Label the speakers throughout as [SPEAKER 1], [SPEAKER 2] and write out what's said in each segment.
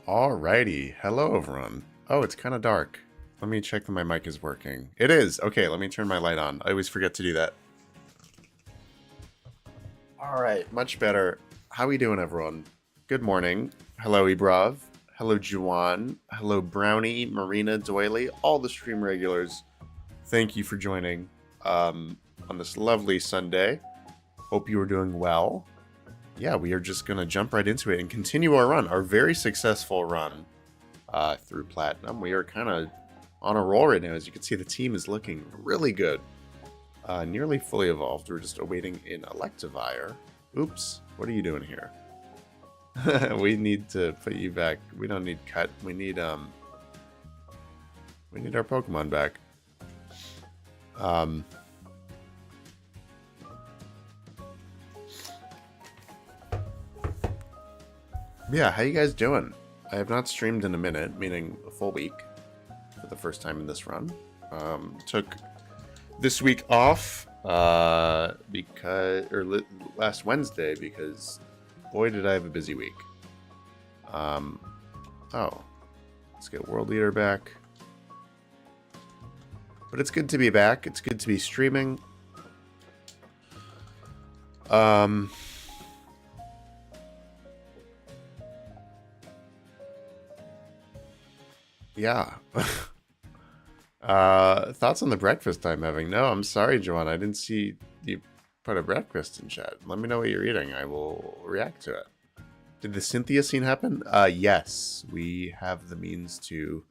[SPEAKER 1] Alrighty, hello everyone. Oh, it's kind of dark. Let me check that my mic is working. It is! Okay, let me turn my light on. I always forget to do that. Alright, much better. How we doing, everyone? Good morning. Hello, Ibrav. Hello, Juwan. Hello, Brownie, Marina, Doily, all the stream regulars. Thank you for joining on this lovely Sunday. Hope you are doing well. Yeah, we are just going to jump right into it and continue our run, our very successful run through Platinum. We are kind of on a roll right now. As you can see, the team is looking really good. Nearly fully evolved. We're just awaiting an Electivire. Oops, what are you doing here? We need to put you back. We don't need cut. We need our Pokemon back. Yeah, how you guys doing? I have not streamed in a minute, meaning a full week, for the first time in this run. Took this week off last Wednesday because boy did I have a busy week. Oh, let's get World Leader back. But it's good to be back. It's good to be streaming. Yeah. Thoughts on the breakfast I'm having? No, I'm sorry, Joanne. I didn't see you put a breakfast in chat. Let me know what you're eating. I will react to it. Did the Cynthia scene happen? Yes. We have the means to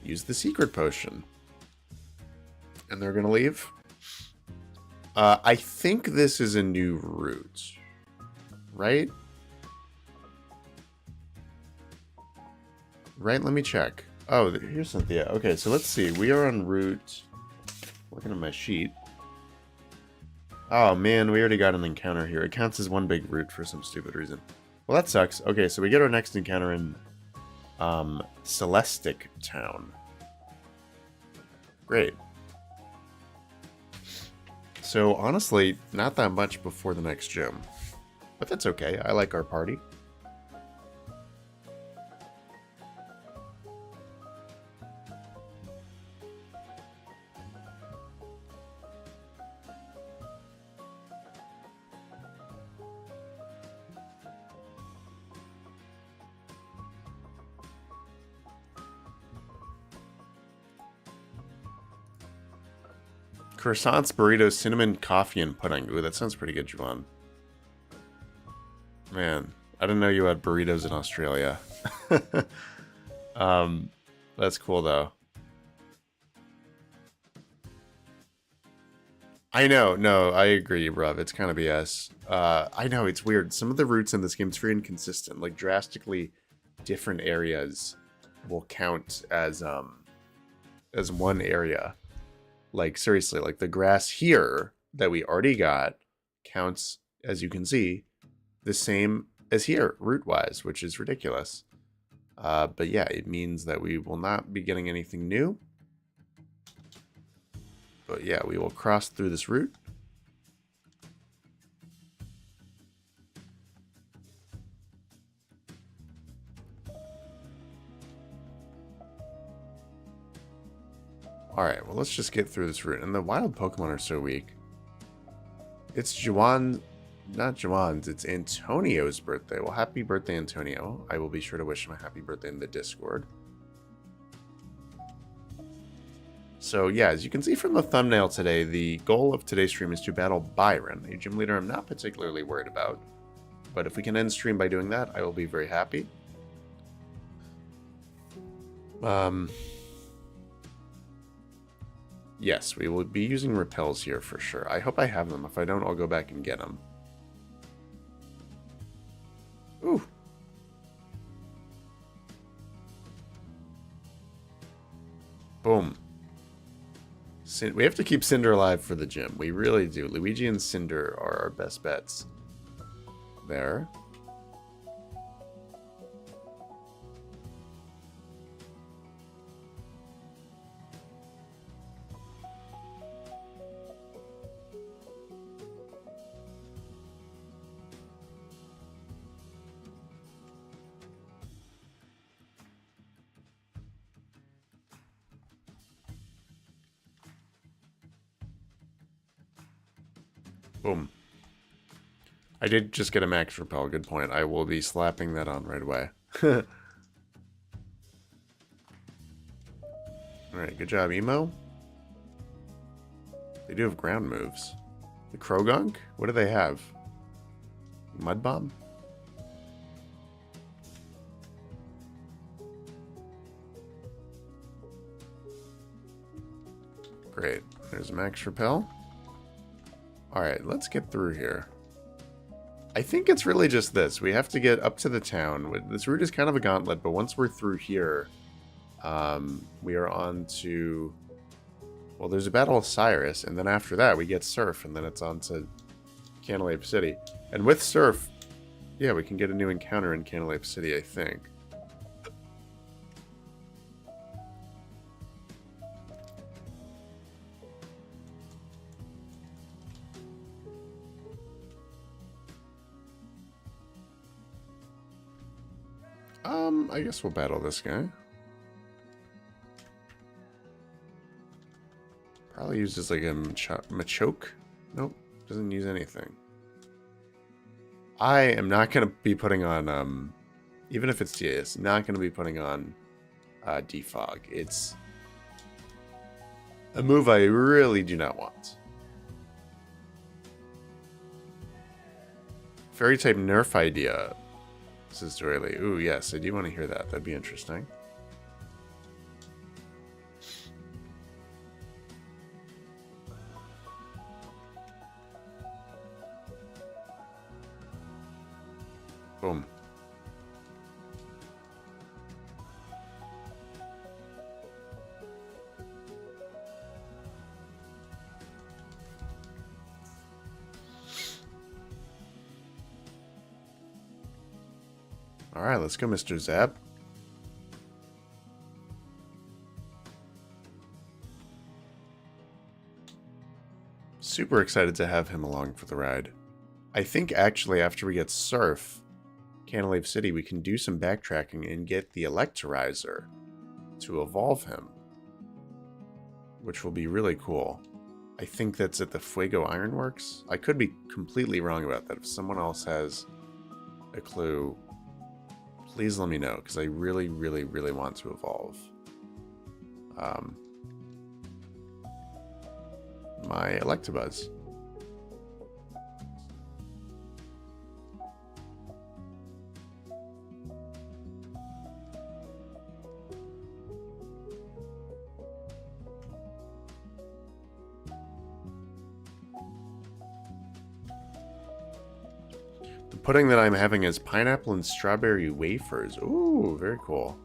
[SPEAKER 1] use the secret potion. And they're going to leave. I think this is a new route. Right? Right, let me check. Oh, here's Cynthia. Okay, so let's see. We are on route... Looking at my sheet. Oh, man, we already got an encounter here. It counts as one big route for some stupid reason. Well, that sucks. Okay, so we get our next encounter in Celestic Town. Great. So, honestly, not that much before the next gym. But that's okay. I like our party. Croissants, burritos, cinnamon, coffee, and pudding. Ooh, that sounds pretty good, Juwan. Man, I didn't know you had burritos in Australia. That's cool, though. I know, no, I agree, bruv. It's kind of BS. I know, it's weird. Some of the routes in this game, it's very inconsistent. Like, drastically different areas will count as one area. Like, seriously, like the grass here that we already got counts, as you can see, the same as here, route-wise, which is ridiculous. But yeah, it means that we will not be getting anything new. But yeah, we will cross through this route. Alright, well, let's just get through this route. And the wild Pokemon are so weak. It's Juwan, not Juwan's, it's Antonio's birthday. Well, happy birthday, Antonio. I will be sure to wish him a happy birthday in the Discord. So, yeah, as you can see from the thumbnail today, the goal of today's stream is to battle Byron, a gym leader I'm not particularly worried about. But if we can end stream by doing that, I will be very happy. Yes, we will be using repels here for sure. I hope I have them. If I don't, I'll go back and get them. Ooh. Boom. We have to keep Cinder alive for the gym. We really do. Luigi and Cinder are our best bets. There. Boom. I did just get a max repel. Good point. I will be slapping that on right away. Alright, good job, Emo. They do have ground moves. The Krogunk? What do they have? Mud Bomb? Great. There's max repel. Alright, let's get through here. I think it's really just this. We have to get up to the town. This route is kind of a gauntlet, but once we're through here, we are on to... Well, there's a battle with Cyrus, and then after that we get Surf, and then it's on to Cantaloupe City. And with Surf, yeah, we can get a new encounter in Cantaloupe City, I think. I guess we'll battle this guy. Probably uses like a Machoke. Nope, doesn't use anything. I am not going to be putting on, even if it's TAS, not going to be putting on Defog. It's a move I really do not want. Fairy type nerf idea, says Doily. Ooh, yes, I do want to hear that. That'd be interesting. Boom. All right, let's go, Mr. Zap. Super excited to have him along for the ride. I think actually after we get Surf, Cantaloupe City, we can do some backtracking and get the Electorizer to evolve him, which will be really cool. I think that's at the Fuego Ironworks. I could be completely wrong about that. If someone else has a clue, please let me know, because I really, really, really want to evolve my Electabuzz. The pudding that I'm having is pineapple and strawberry wafers. Ooh, very cool.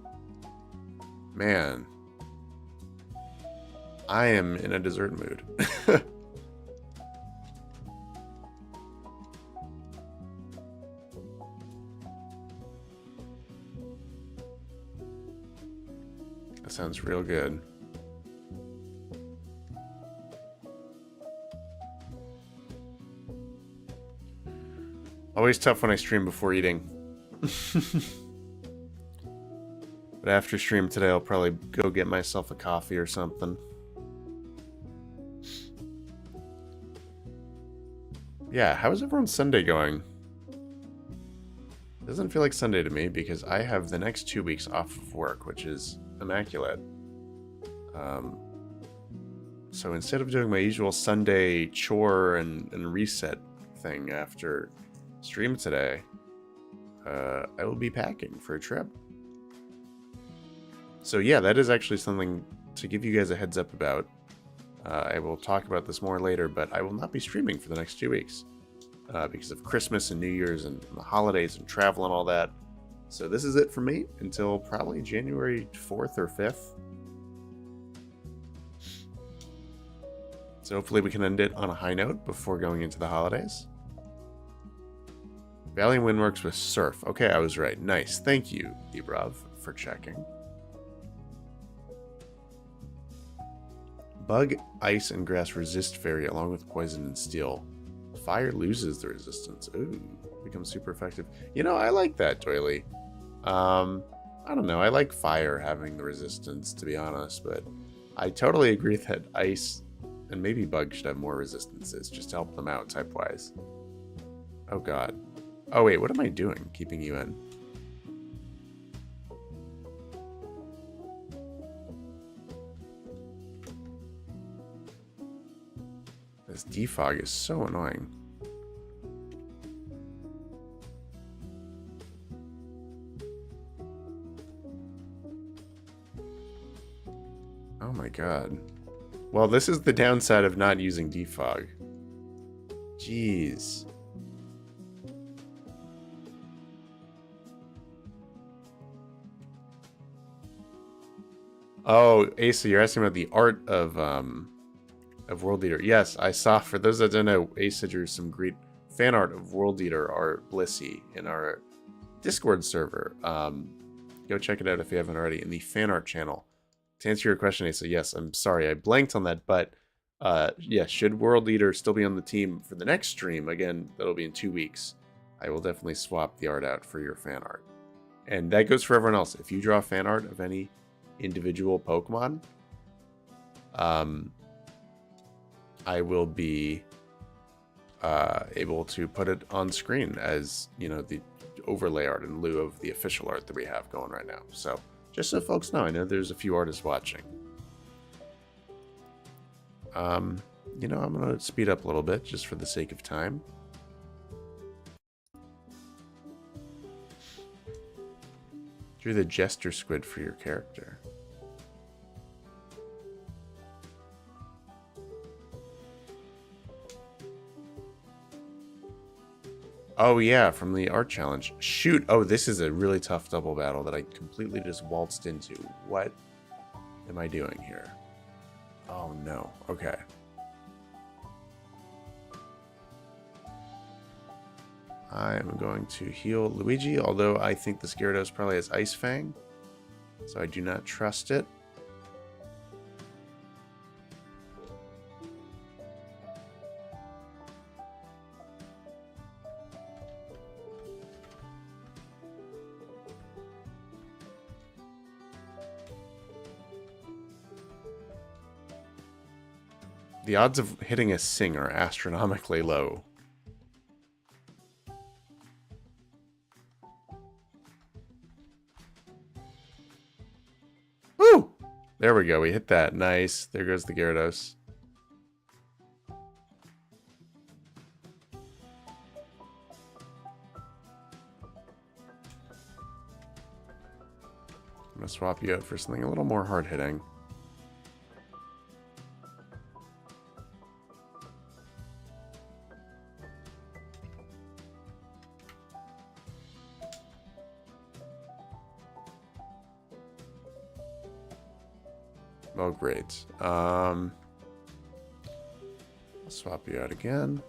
[SPEAKER 1] Man, I am in a dessert mood. That sounds real good. Always tough when I stream before eating. But after stream today, I'll probably go get myself a coffee or something. Yeah, how is everyone's Sunday going? Doesn't feel like Sunday to me because I have the next 2 weeks off of work, which is immaculate. So instead of doing my usual Sunday chore and reset thing after stream today, I will be packing for a trip. So yeah, that is actually something to give you guys a heads up about. I will talk about this more later, but I will not be streaming for the next 2 weeks because of Christmas and New Year's and the holidays and travel and all that. So this is it for me until probably January 4th or 5th. So hopefully we can end it on a high note before going into the holidays. Valiant Wind works with Surf. Okay, I was right. Nice. Thank you, Ibrav, for checking. Bug, Ice, and Grass resist Fairy along with Poison and Steel. Fire loses the resistance. Ooh, becomes super effective. You know, I like that, Doily. I don't know. I like Fire having the resistance, to be honest, but I totally agree that Ice And maybe Bug should have more resistances, just to help them out type-wise. Oh god. Oh wait, what am I doing keeping you in? This defog is so annoying. Oh my god. Well, this is the downside of not using defog. Jeez. Oh, Asa, you're asking about the art of World Eater. Yes, I saw, for those that don't know, Asa drew some great fan art of World Eater, our Blissey, in our Discord server. Go check it out if you haven't already, in the fan art channel. To answer your question, Asa, yes, I'm sorry, I blanked on that, but yeah, should World Eater still be on the team for the next stream, again, that'll be in 2 weeks, I will definitely swap the art out for your fan art. And that goes for everyone else. If you draw fan art of any individual Pokemon, I will be able to put it on screen as, you know, the overlay art in lieu of the official art that we have going right now. So just so folks know, I know there's a few artists watching. You know, I'm going to speed up a little bit just for the sake of time. Drew the Jester Squid for your character. Oh yeah, from the art challenge. Shoot! Oh, this is a really tough double battle that I completely just waltzed into. What am I doing here? Oh no. Okay. I am going to heal Luigi, although I think the Gyarados probably has Ice Fang, so I do not trust it. The odds of hitting a Sing are astronomically low. Woo! There we go, we hit that. Nice. There goes the Gyarados. I'm going to swap you out for something a little more hard-hitting. Oh, great. I'll swap you out again.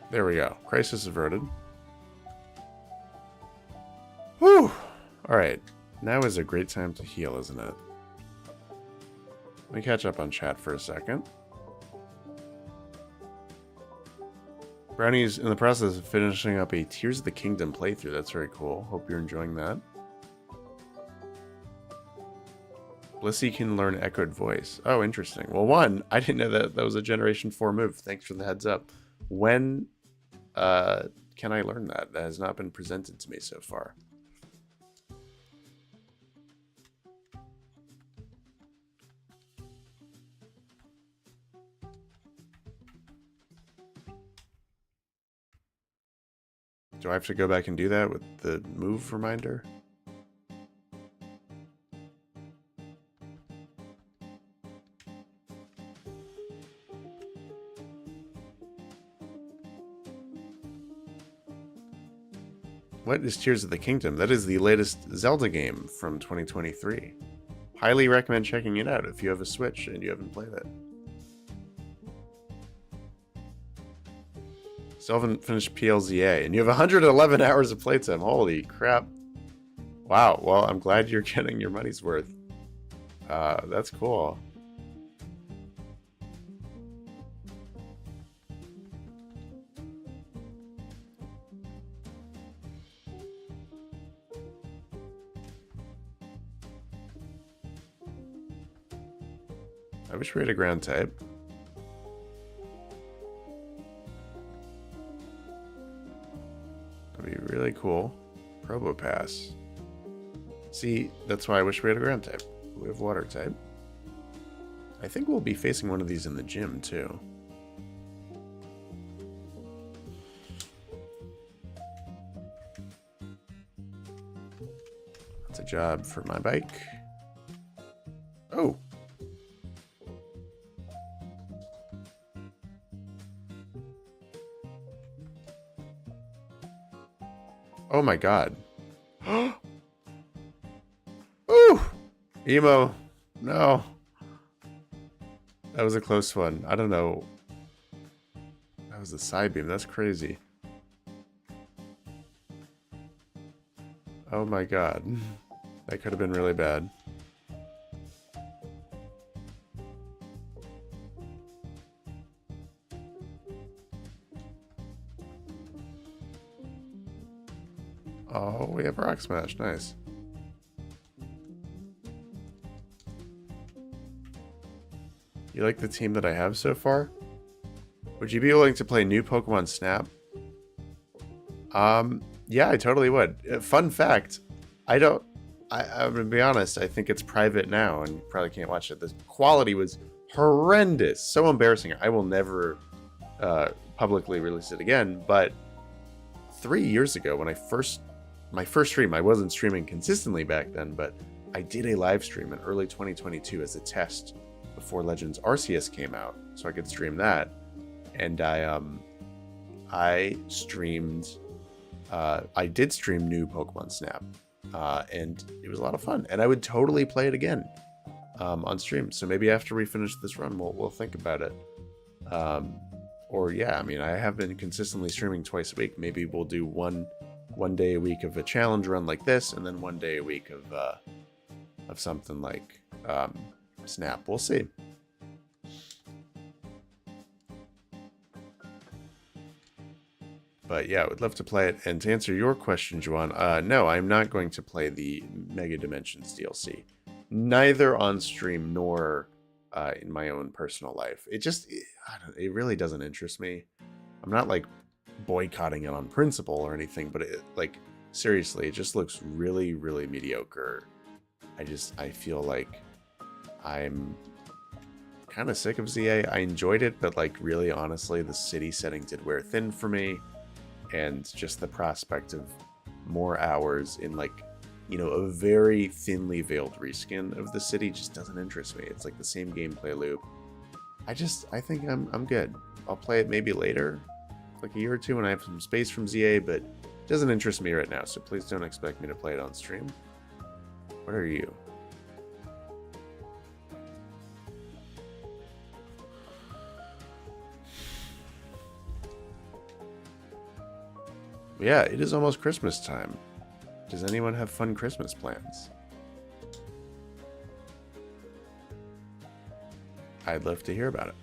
[SPEAKER 1] There we go. Crisis averted. Whew! Alright. Now is a great time to heal, isn't it? Let me catch up on chat for a second. Brownie's in the process of finishing up a Tears of the Kingdom playthrough. That's very cool. Hope you're enjoying that. Blissey can learn Echoed Voice. Oh, interesting. Well, one, I didn't know that that was a Generation 4 move. Thanks for the heads up. When can I learn that? That has not been presented to me so far. Do I have to go back and do that with the move reminder? What is Tears of the Kingdom? That is the latest Zelda game from 2023. Highly recommend checking it out if you have a Switch and you haven't played it. Still haven't finished PLZA, and you have 111 hours of playtime. Holy crap. Wow, well, I'm glad you're getting your money's worth. That's cool. I wish we had a ground type. That'd be really cool. Probopass. See, that's why I wish we had a ground type. We have water type. I think we'll be facing one of these in the gym, too. That's a job for my bike. Oh! Oh my god. Ooh! Emo. No. That was a close one. I don't know. That was a side beam. That's crazy. Oh my god. That could have been really bad. Oh, we have Rock Smash. Nice. You like the team that I have so far? Would you be willing to play new Pokemon Snap? Yeah, I totally would. Fun fact, I'm gonna be honest, I think it's private now and you probably can't watch it. The quality was horrendous. So embarrassing. I will never publicly release it again, but 3 years ago when my first stream, I wasn't streaming consistently back then, but I did a live stream in early 2022 as a test before Legends Arceus came out, so I could stream that. And I streamed, I did stream new Pokemon Snap, and it was a lot of fun. And I would totally play it again on stream. So maybe after we finish this run, we'll think about it. Or yeah, I mean, I have been consistently streaming twice a week. Maybe we'll do one day a week of a challenge run like this, and then one day a week of something like Snap. We'll see. But yeah, I would love to play it. And to answer your question, Juan, no, I'm not going to play the Mega Dimensions DLC. Neither on stream nor in my own personal life. It really doesn't interest me. I'm not like boycotting it on principle or anything, but seriously, it just looks really, really mediocre. I feel like I'm kind of sick of ZA. I enjoyed it, but really honestly, the city setting did wear thin for me, and just the prospect of more hours in a very thinly veiled reskin of the city just doesn't interest me. It's like the same gameplay loop. I think I'm good. I'll play it maybe later, like a year or two when I have some space from ZA, but it doesn't interest me right now, so please don't expect me to play it on stream. What are you? Yeah, it is almost Christmas time. Does anyone have fun Christmas plans? I'd love to hear about it.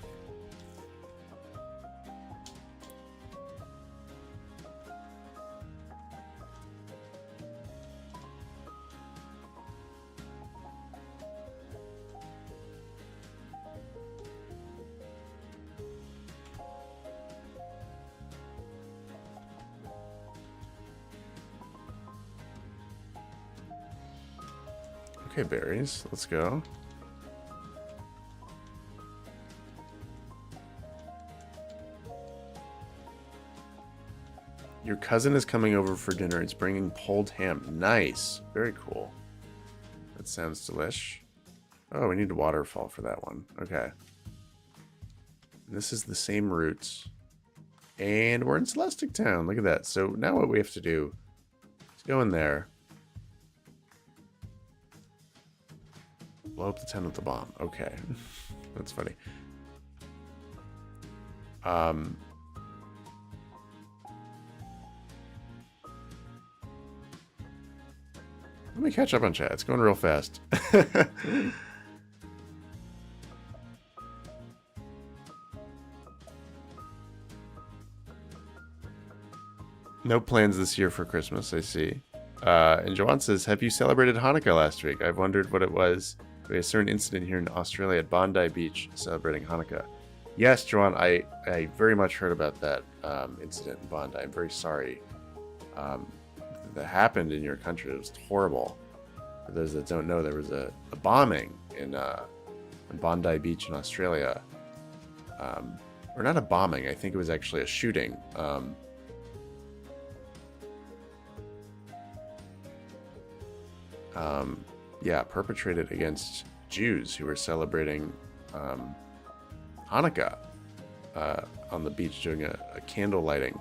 [SPEAKER 1] Okay, berries. Let's go. Your cousin is coming over for dinner. It's bringing pulled ham. Nice. Very cool. That sounds delish. Oh, we need a waterfall for that one. Okay. And this is the same route. And we're in Celestic Town. Look at that. So now what we have to do is go in there. Blow up the tent with the bomb. Okay. That's funny. Let me catch up on chat. It's going real fast. No plans this year for Christmas, I see. And Joanne says, have you celebrated Hanukkah last week? I've wondered what it was We had a certain incident here in Australia at Bondi Beach celebrating Hanukkah. Yes, Joanne, I very much heard about that incident in Bondi. I'm very sorry that happened in your country. It was horrible. For those that don't know, there was a bombing in Bondi Beach in Australia. Or not a bombing, I think it was actually a shooting. Yeah, perpetrated against Jews who were celebrating Hanukkah on the beach doing a candle lighting.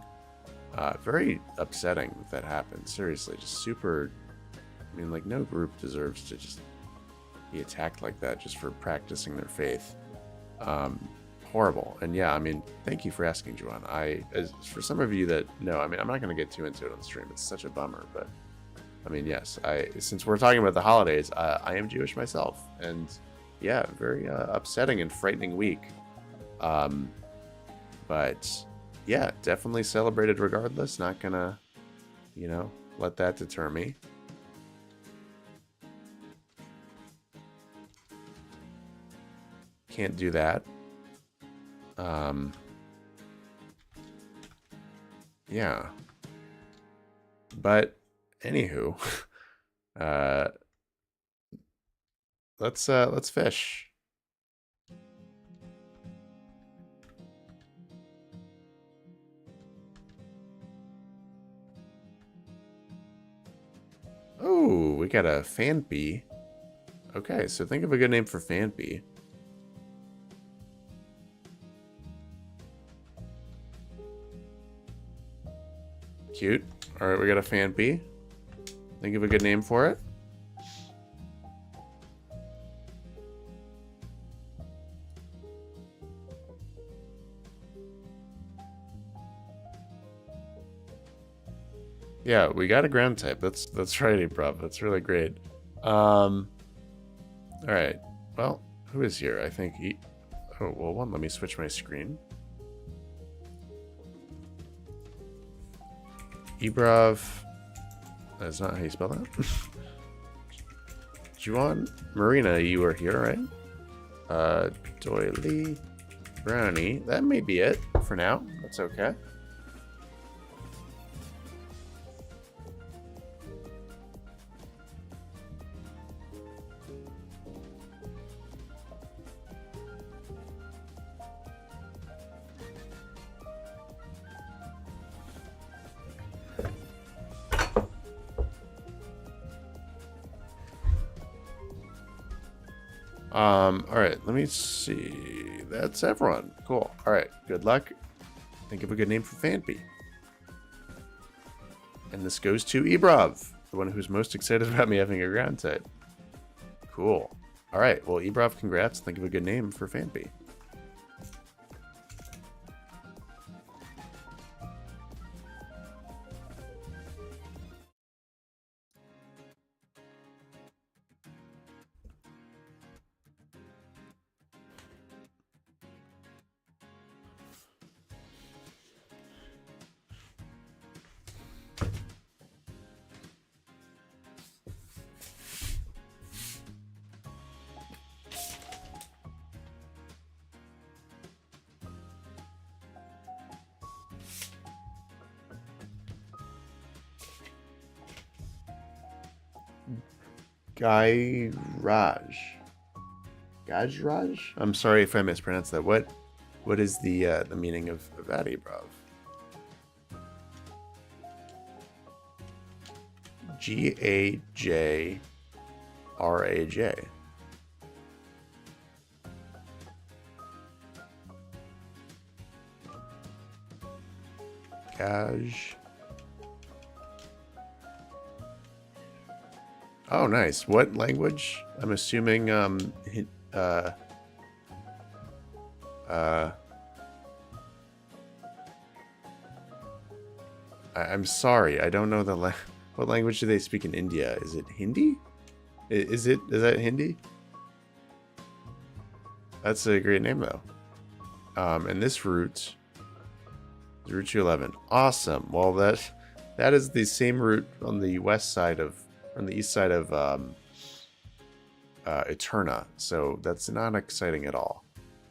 [SPEAKER 1] Very upsetting that happened. Seriously, just super. I mean, like, no group deserves to just be attacked like that just for practicing their faith. Horrible. And yeah, I mean, thank you for asking, Joanne. For some of you that know, I mean, I'm not going to get too into it on the stream. It's such a bummer, but I mean, yes, since we're talking about the holidays, I am Jewish myself, and yeah, very upsetting and frightening week. But yeah, definitely celebrated regardless. Not gonna, let that deter me. Can't do that. Yeah. But anywho, let's fish. Oh, we got a Fanpy. Okay, so think of a good name for Fanpy. Cute. All right, we got a Fanpy. Think of a good name for it. Yeah, we got a ground type. That's right, Improv. That's really great. All right. Well, who is here? I think oh, well, let me switch my screen. Ibrov. That's not how you spell that. Juan Marina, you are here, right? Doily Brownie. That may be it for now. That's okay. All right, let me see. That's everyone. Cool. All right, good luck. Think of a good name for Fanpy. And this goes to Ibrov, the one who's most excited about me having a ground type. Cool. All right, well, Ibrov, congrats. Think of a good name for Fanpy. Gajraj? I'm sorry if I mispronounced that. What is the meaning of that, Ibrov? Gajraj. Gaj. Oh, nice. What language? I'm assuming, I'm sorry, I don't know what language do they speak in India? Is it Hindi? Is that Hindi? That's a great name, though. And this route is Route 211. Awesome. Well, that is the same route on the east side of Eterna, so that's not exciting at all.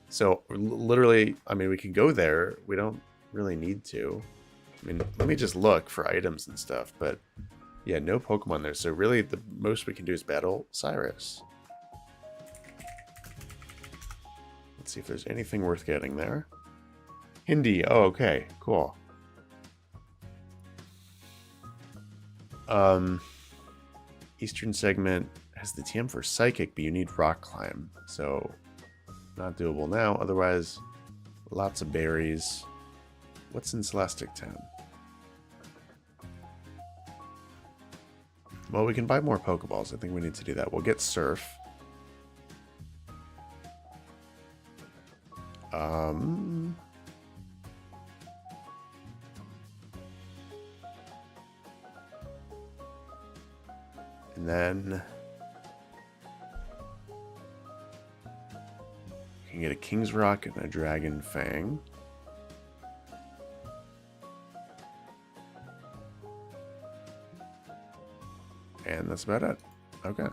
[SPEAKER 1] So literally, I mean, we can go there. We don't really need to. I mean, let me just look for items and stuff, but yeah, no Pokemon there. So really, the most we can do is battle Cyrus. Let's see if there's anything worth getting there. Hindi. Oh, okay. Cool. Eastern segment has the TM for Psychic, but you need Rock Climb. So, not doable now. Otherwise, lots of berries. What's in Celestic Town? Well, we can buy more Pokeballs. I think we need to do that. We'll get Surf. And then you can get a King's Rock and a Dragon Fang. And that's about it. Okay.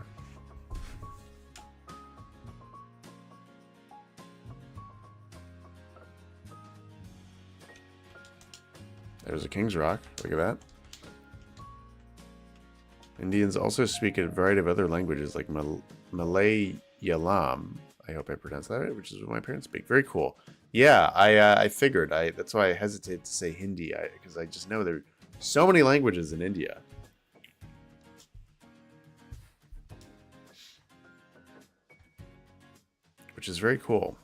[SPEAKER 1] There's a King's Rock. Look at that. Indians also speak a variety of other languages like Malay Yalam. I hope I pronounced that right, which is what my parents speak. Very cool. Yeah, I figured. That's why I hesitate to say Hindi, because I just know there are so many languages in India. Which is very cool.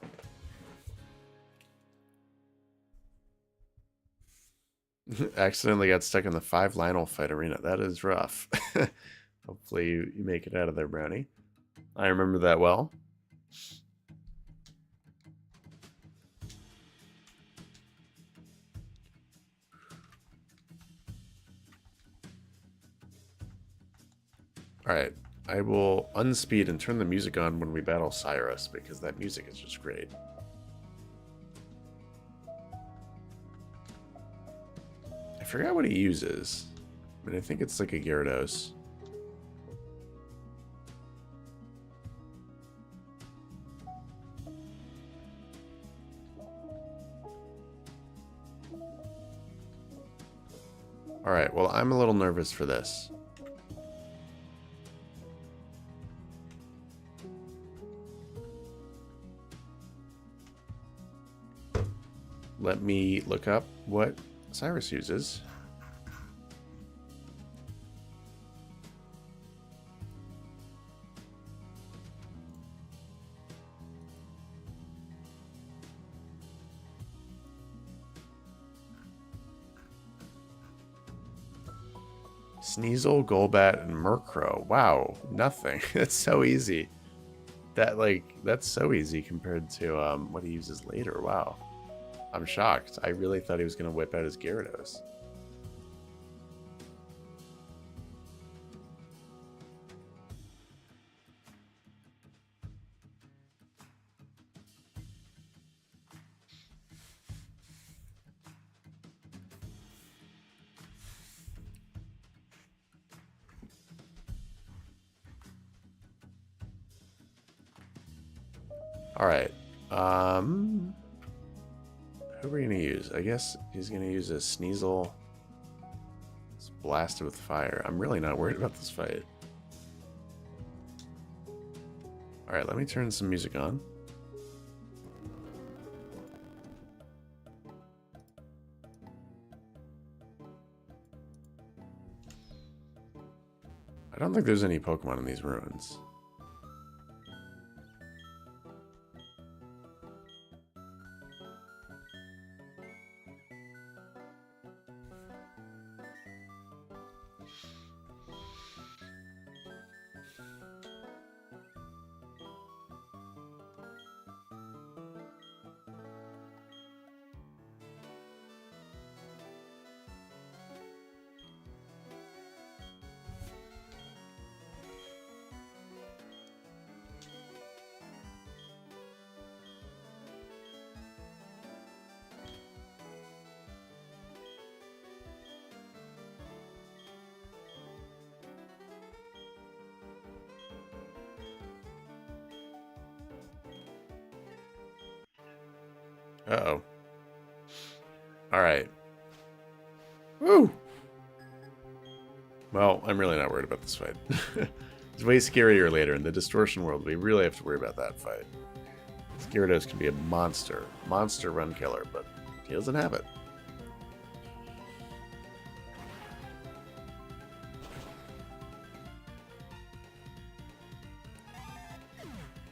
[SPEAKER 1] Accidentally got stuck in the 5 Lionel fight arena. That is rough. Hopefully you make it out of there, Brownie. I remember that well. Alright, I will unspeed and turn the music on when we battle Cyrus, because that music is just great. I forgot what he uses. I mean, I think it's like a Gyarados. Alright, well, I'm a little nervous for this. Let me look up what Cyrus uses. Sneasel, Golbat, and Murkrow. Wow, nothing. That's so easy. That's so easy compared to what he uses later. Wow. I'm shocked. I really thought he was going to whip out his Gyarados. All right. Who are we going to use? I guess he's going to use a Sneasel. It's blasted with fire. I'm really not worried about this fight. All right, let me turn some music on. I don't think there's any Pokemon in these ruins. Uh-oh. Alright. Woo! Well, I'm really not worried about this fight. It's way scarier later. In the distortion world, we really have to worry about that fight. Gyarados can be a monster run killer, but he doesn't have it.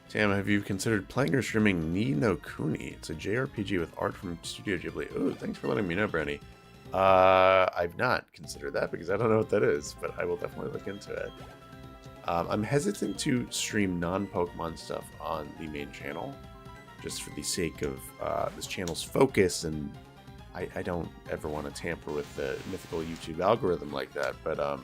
[SPEAKER 1] Tam, have you considered playing or streaming Ni no Kuni? It's a JRPG with art from Studio Ghibli. Ooh, thanks for letting me know, Brownie. I've not considered that because I don't know what that is, but I will definitely look into it. I'm hesitant to stream non-Pokemon stuff on the main channel, just for the sake of this channel's focus, and I don't ever want to tamper with the mythical YouTube algorithm like that, but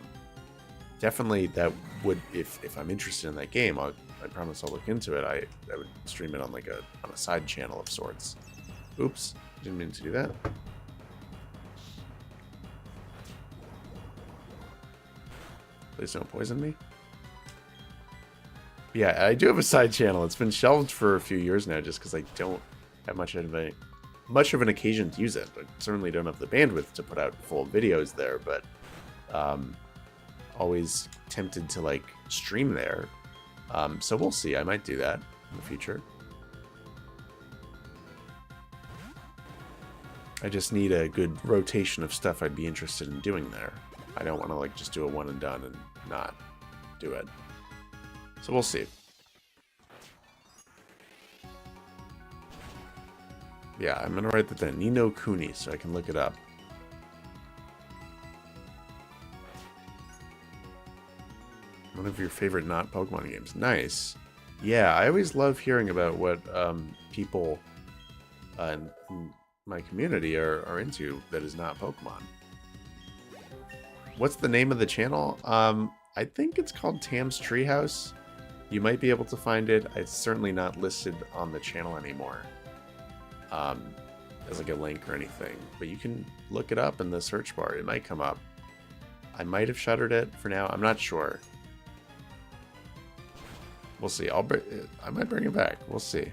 [SPEAKER 1] definitely that would, if I'm interested in that game, I promise I'll look into it. I would stream it on like on a side channel of sorts. Oops, didn't mean to do that. Please don't poison me. Yeah, I do have a side channel. It's been shelved for a few years now just because I don't have much of an occasion to use it. I certainly don't have the bandwidth to put out full videos there, but always tempted to like stream there. So we'll see. I might do that in the future. I just need a good rotation of stuff I'd be interested in doing there. I don't want to like just do a one and done and not do it. So we'll see. Yeah, I'm gonna write that down. Ni no Kuni, so I can look it up. One of your favorite not Pokemon games. Nice. Yeah, I always love hearing about what people in my community are into that is not Pokemon. What's the name of the channel? I think it's called Tam's Treehouse. You might be able to find it. It's certainly not listed on the channel anymore as like a link or anything. But you can look it up in the search bar. It might come up. I might have shuttered it for now. I'm not sure. We'll see. I might bring it back. We'll see.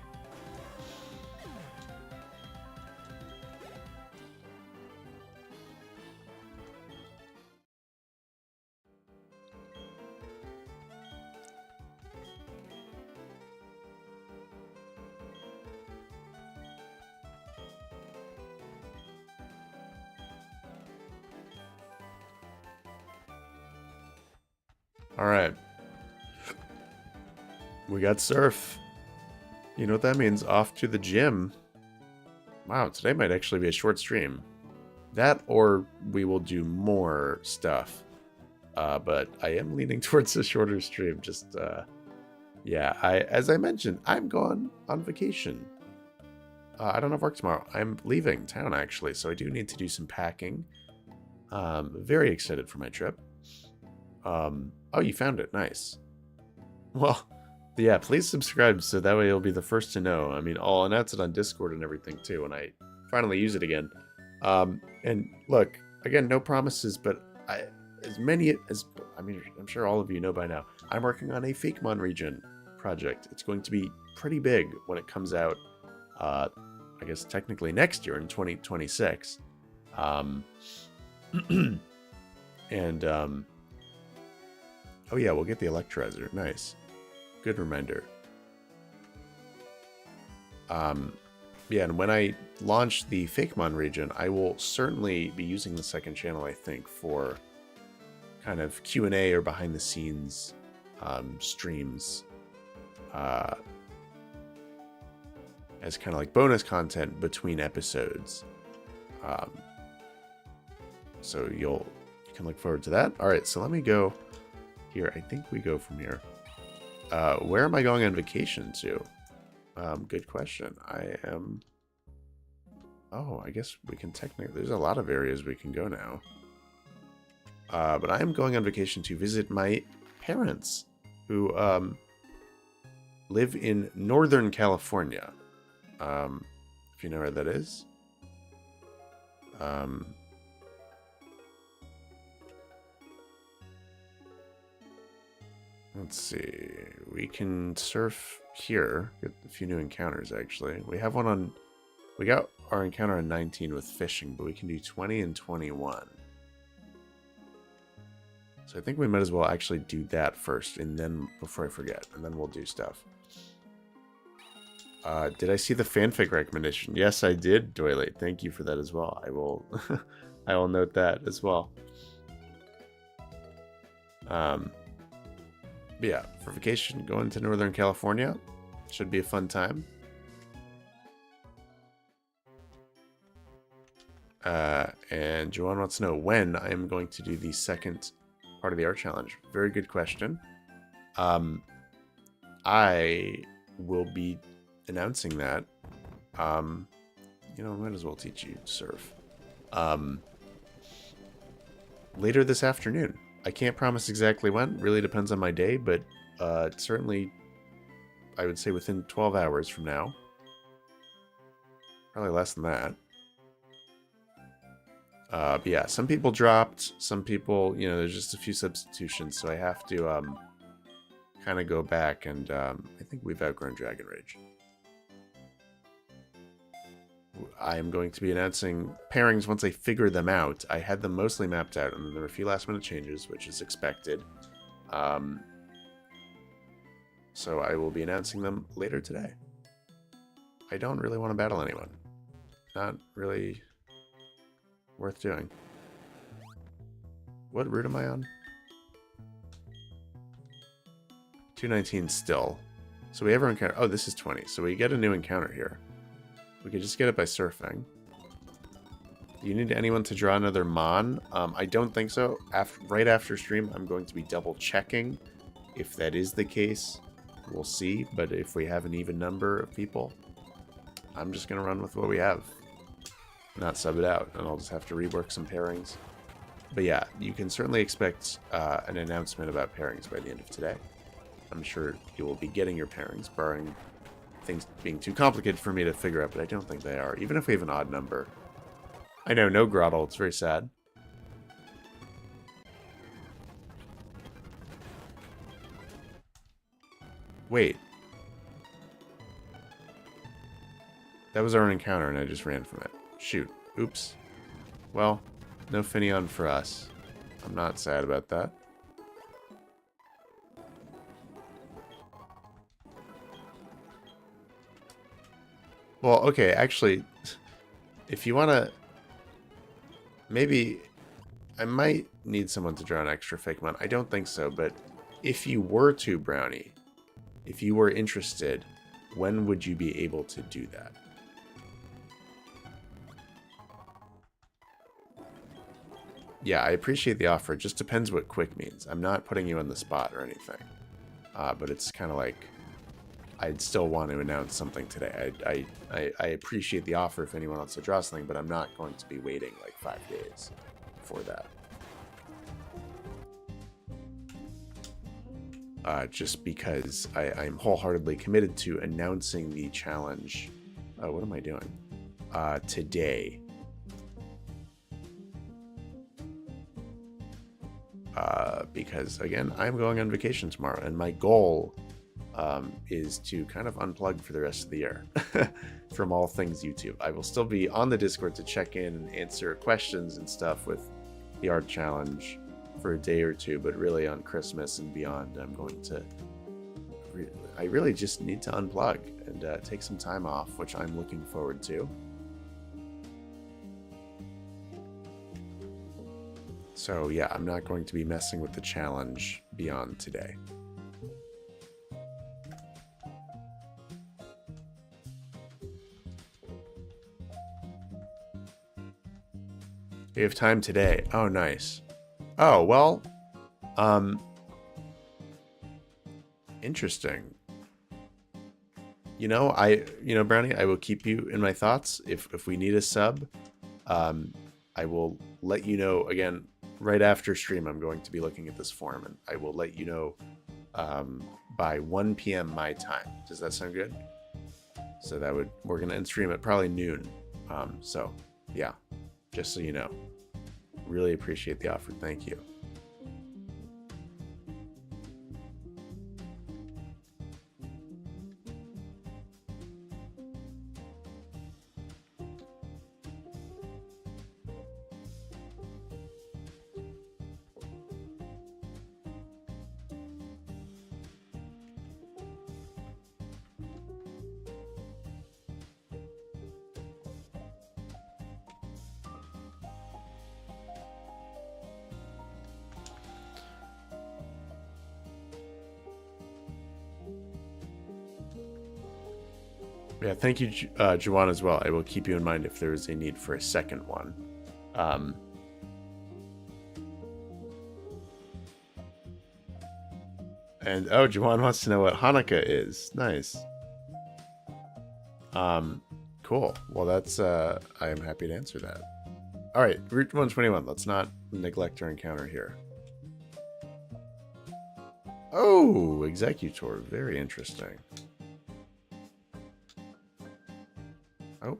[SPEAKER 1] Alright. We got surf. You know what that means? Off to the gym. Wow, today might actually be a short stream. That or we will do more stuff. But I am leaning towards a shorter stream. Just, yeah, as I mentioned, I'm going on vacation. I don't have work tomorrow. I'm leaving town, actually, so I do need to do some packing. Very excited for my trip. Oh, you found it. Nice. Well, yeah, please subscribe so that way you'll be the first to know. I mean, I'll announce it on Discord and everything too when I finally use it again. And look, again, no promises, but I'm sure all of you know by now, I'm working on a Fakemon region project. It's going to be pretty big when it comes out, I guess technically next year in 2026. And, oh yeah, we'll get the Electrolyzer. Nice. Good reminder. Yeah, and when I launch the Fakemon region, I will certainly be using the second channel, I think, for kind of Q&A or behind the scenes streams as kind of like bonus content between episodes. So you can look forward to that. All right, so let me go here. I think we go from here. Where am I going on vacation to? Good question. I am... Oh, I guess we can technically... There's a lot of areas we can go now. But I am going on vacation to visit my parents, who live in Northern California. If you know where that is. Let's see. We can surf here. Get a few new encounters, actually. We have one on... We got our encounter on 19 with fishing, but we can do 20 and 21. So I think we might as well actually do that first, and then before I forget, and then we'll do stuff. Did I see the fanfic recommendation? Yes, I did, Doily. Thank you for that as well. I will, I will note that as well. But yeah, for vacation, going to Northern California should be a fun time. And Joanne wants to know when I am going to do the second part of the art challenge. Very good question. I will be announcing that. You know, I might as well teach you surf. Later this afternoon. I can't promise exactly when. Really depends on my day, but certainly, I would say within 12 hours from now. Probably less than that. But yeah, some people dropped. Some people, you know, there's just a few substitutions, so I have to kind of go back, and I think we've outgrown Dragon Rage. I am going to be announcing pairings once I figure them out. I had them mostly mapped out, and there were a few last-minute changes, which is expected. So I will be announcing them later today. I don't really want to battle anyone. Not really worth doing. What route am I on? 219 still. So we ever encounter... Oh, this is 20. So we get a new encounter here. We could just get it by surfing. Do you need anyone to draw another Mon? I don't think so. Right after stream, I'm going to be double checking. If that is the case, we'll see. But if we have an even number of people, I'm just going to run with what we have. Not sub it out, and I'll just have to rework some pairings. But yeah, you can certainly expect an announcement about pairings by the end of today. I'm sure you will be getting your pairings, barring things being too complicated for me to figure out, but I don't think they are. Even if we have an odd number. I know, no Grottle. It's very sad. Wait. That was our encounter, and I just ran from it. Shoot. Oops. Well, no Finneon for us. I'm not sad about that. Well, okay, actually, if you want to... Maybe... I might need someone to draw an extra Fakemon. I don't think so, but if you were to, Brownie, if you were interested, when would you be able to do that? Yeah, I appreciate the offer. It just depends what quick means. I'm not putting you on the spot or anything. But it's kind of like... I'd still want to announce something today. I appreciate the offer if anyone wants to draw something, but I'm not going to be waiting like 5 days for that. Just because I'm wholeheartedly committed to announcing the challenge. What am I doing? Today. Because, again, I'm going on vacation tomorrow, and my goal... is to kind of unplug for the rest of the year from all things YouTube. I will still be on the Discord to check in and answer questions and stuff with the art challenge for a day or two, but really on Christmas and beyond, I'm going to... I really just need to unplug and take some time off, which I'm looking forward to. So yeah, I'm not going to be messing with the challenge beyond today. You have time today. Oh, nice. Oh, well, interesting. You know, Brownie, I will keep you in my thoughts. If we need a sub, I will let you know. Again, right after stream, I'm going to be looking at this form, and I will let you know by 1 p.m. my time. Does that sound good? So we're gonna end stream at probably noon. So yeah. Just so you know. Really appreciate the offer. Thank you. Yeah, thank you, Juwan, as well. I will keep you in mind if there is a need for a second one. And oh, Juwan wants to know what Hanukkah is. Nice. Cool. Well, that's I am happy to answer that. All right, Route 121. Let's not neglect our encounter here. Oh, Executor. Very interesting. Oh.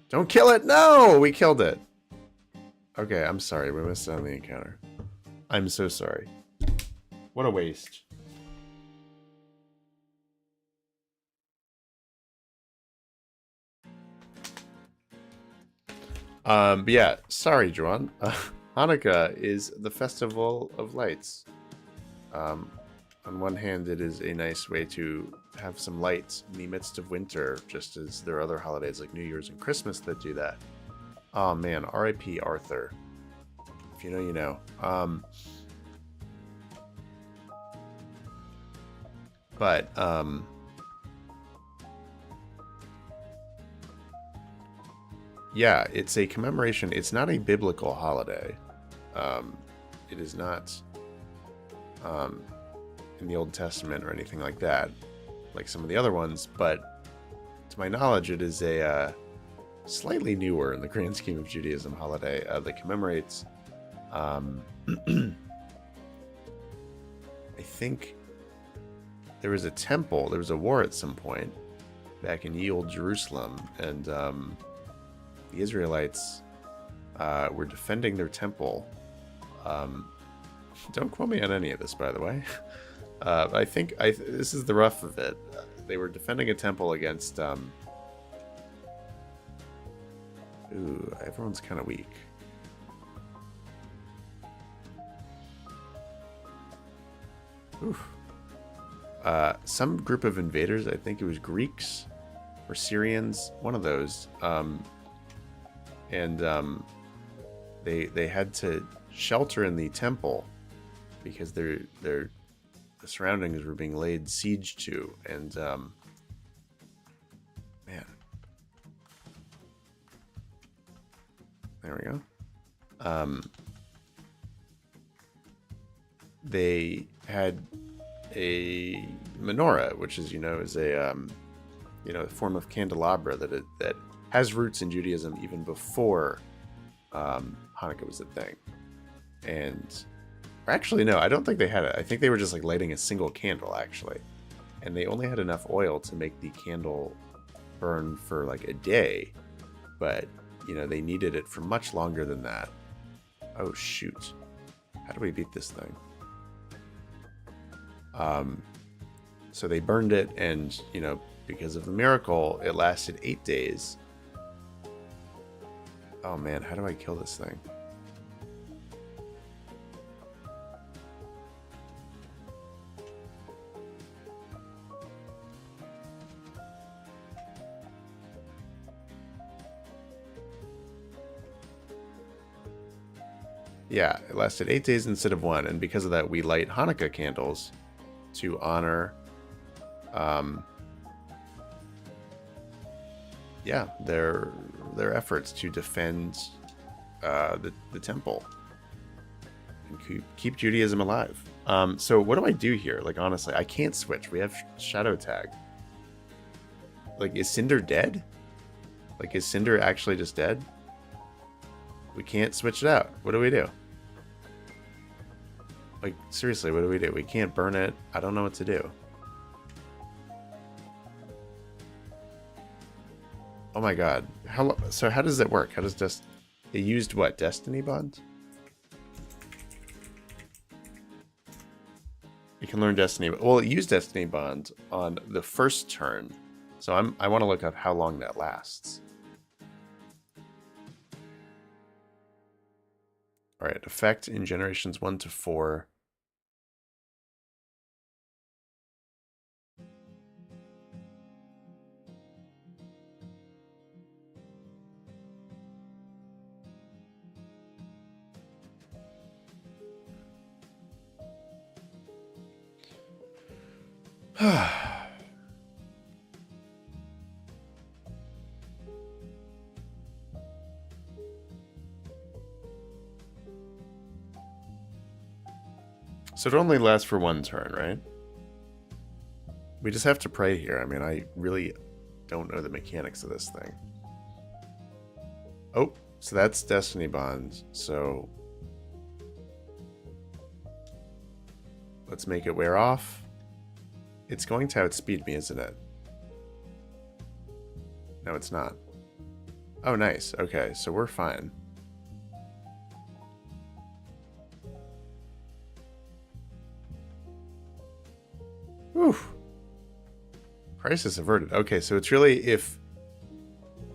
[SPEAKER 1] Don't kill it! No! We killed it. Okay, I'm sorry. We missed out on the encounter. I'm so sorry. What a waste. But yeah, sorry, Juan. Hanukkah is the festival of lights. On one hand, it is a nice way to have some light in the midst of winter, just as there are other holidays like New Year's and Christmas that do that. Oh man, R.I.P. Arthur. If you know, you know. Yeah, it's a commemoration. It's not a biblical holiday. It is not in the Old Testament or anything like that, like some of the other ones, but to my knowledge, it is a slightly newer in the grand scheme of Judaism holiday that commemorates, I think there was a temple, there was a war at some point back in ye olde Jerusalem, and the Israelites were defending their temple. Don't quote me on any of this, by the way. I think this is the rough of it. They were defending a temple against... Ooh, everyone's kind of weak. Oof. Some group of invaders, I think it was Greeks or Syrians, one of those. They had to shelter in the temple because the surroundings were being laid siege to, and man, there we go. They had a menorah, which is is a a form of candelabra that has roots in Judaism even before Hanukkah was a thing. And actually, no, I don't think they had it. I think they were just like lighting a single candle, actually. And they only had enough oil to make the candle burn for like a day. But, they needed it for much longer than that. Oh, shoot. How do we beat this thing? So they burned it, and, because of the miracle, it lasted 8 days. Oh man, how do I kill this thing? Yeah, it lasted 8 days instead of 1, and because of that, we light Hanukkah candles to honor, their efforts to defend the temple and keep Judaism alive. So what do I do here? Like, honestly, I can't switch. We have Shadow Tag. Like, is Cinder dead? Like, is Cinder actually just dead? We can't switch it out. What do we do? Like, seriously, what do we do? We can't burn it. I don't know what to do. Oh my god. So how does it work? How does it used what? Destiny Bond? You can learn Destiny. Well, it used Destiny Bond on the first turn. So I want to look up how long that lasts. All right, effect in generations 1 to 4. So it only lasts for one turn, right? We just have to pray here. I mean, I really don't know the mechanics of this thing. Oh, so that's Destiny Bonds. So let's make it wear off. It's going to outspeed me, isn't it? No, it's not. Oh, nice. Okay, so we're fine. Oof. Crisis averted. Okay, so it's really if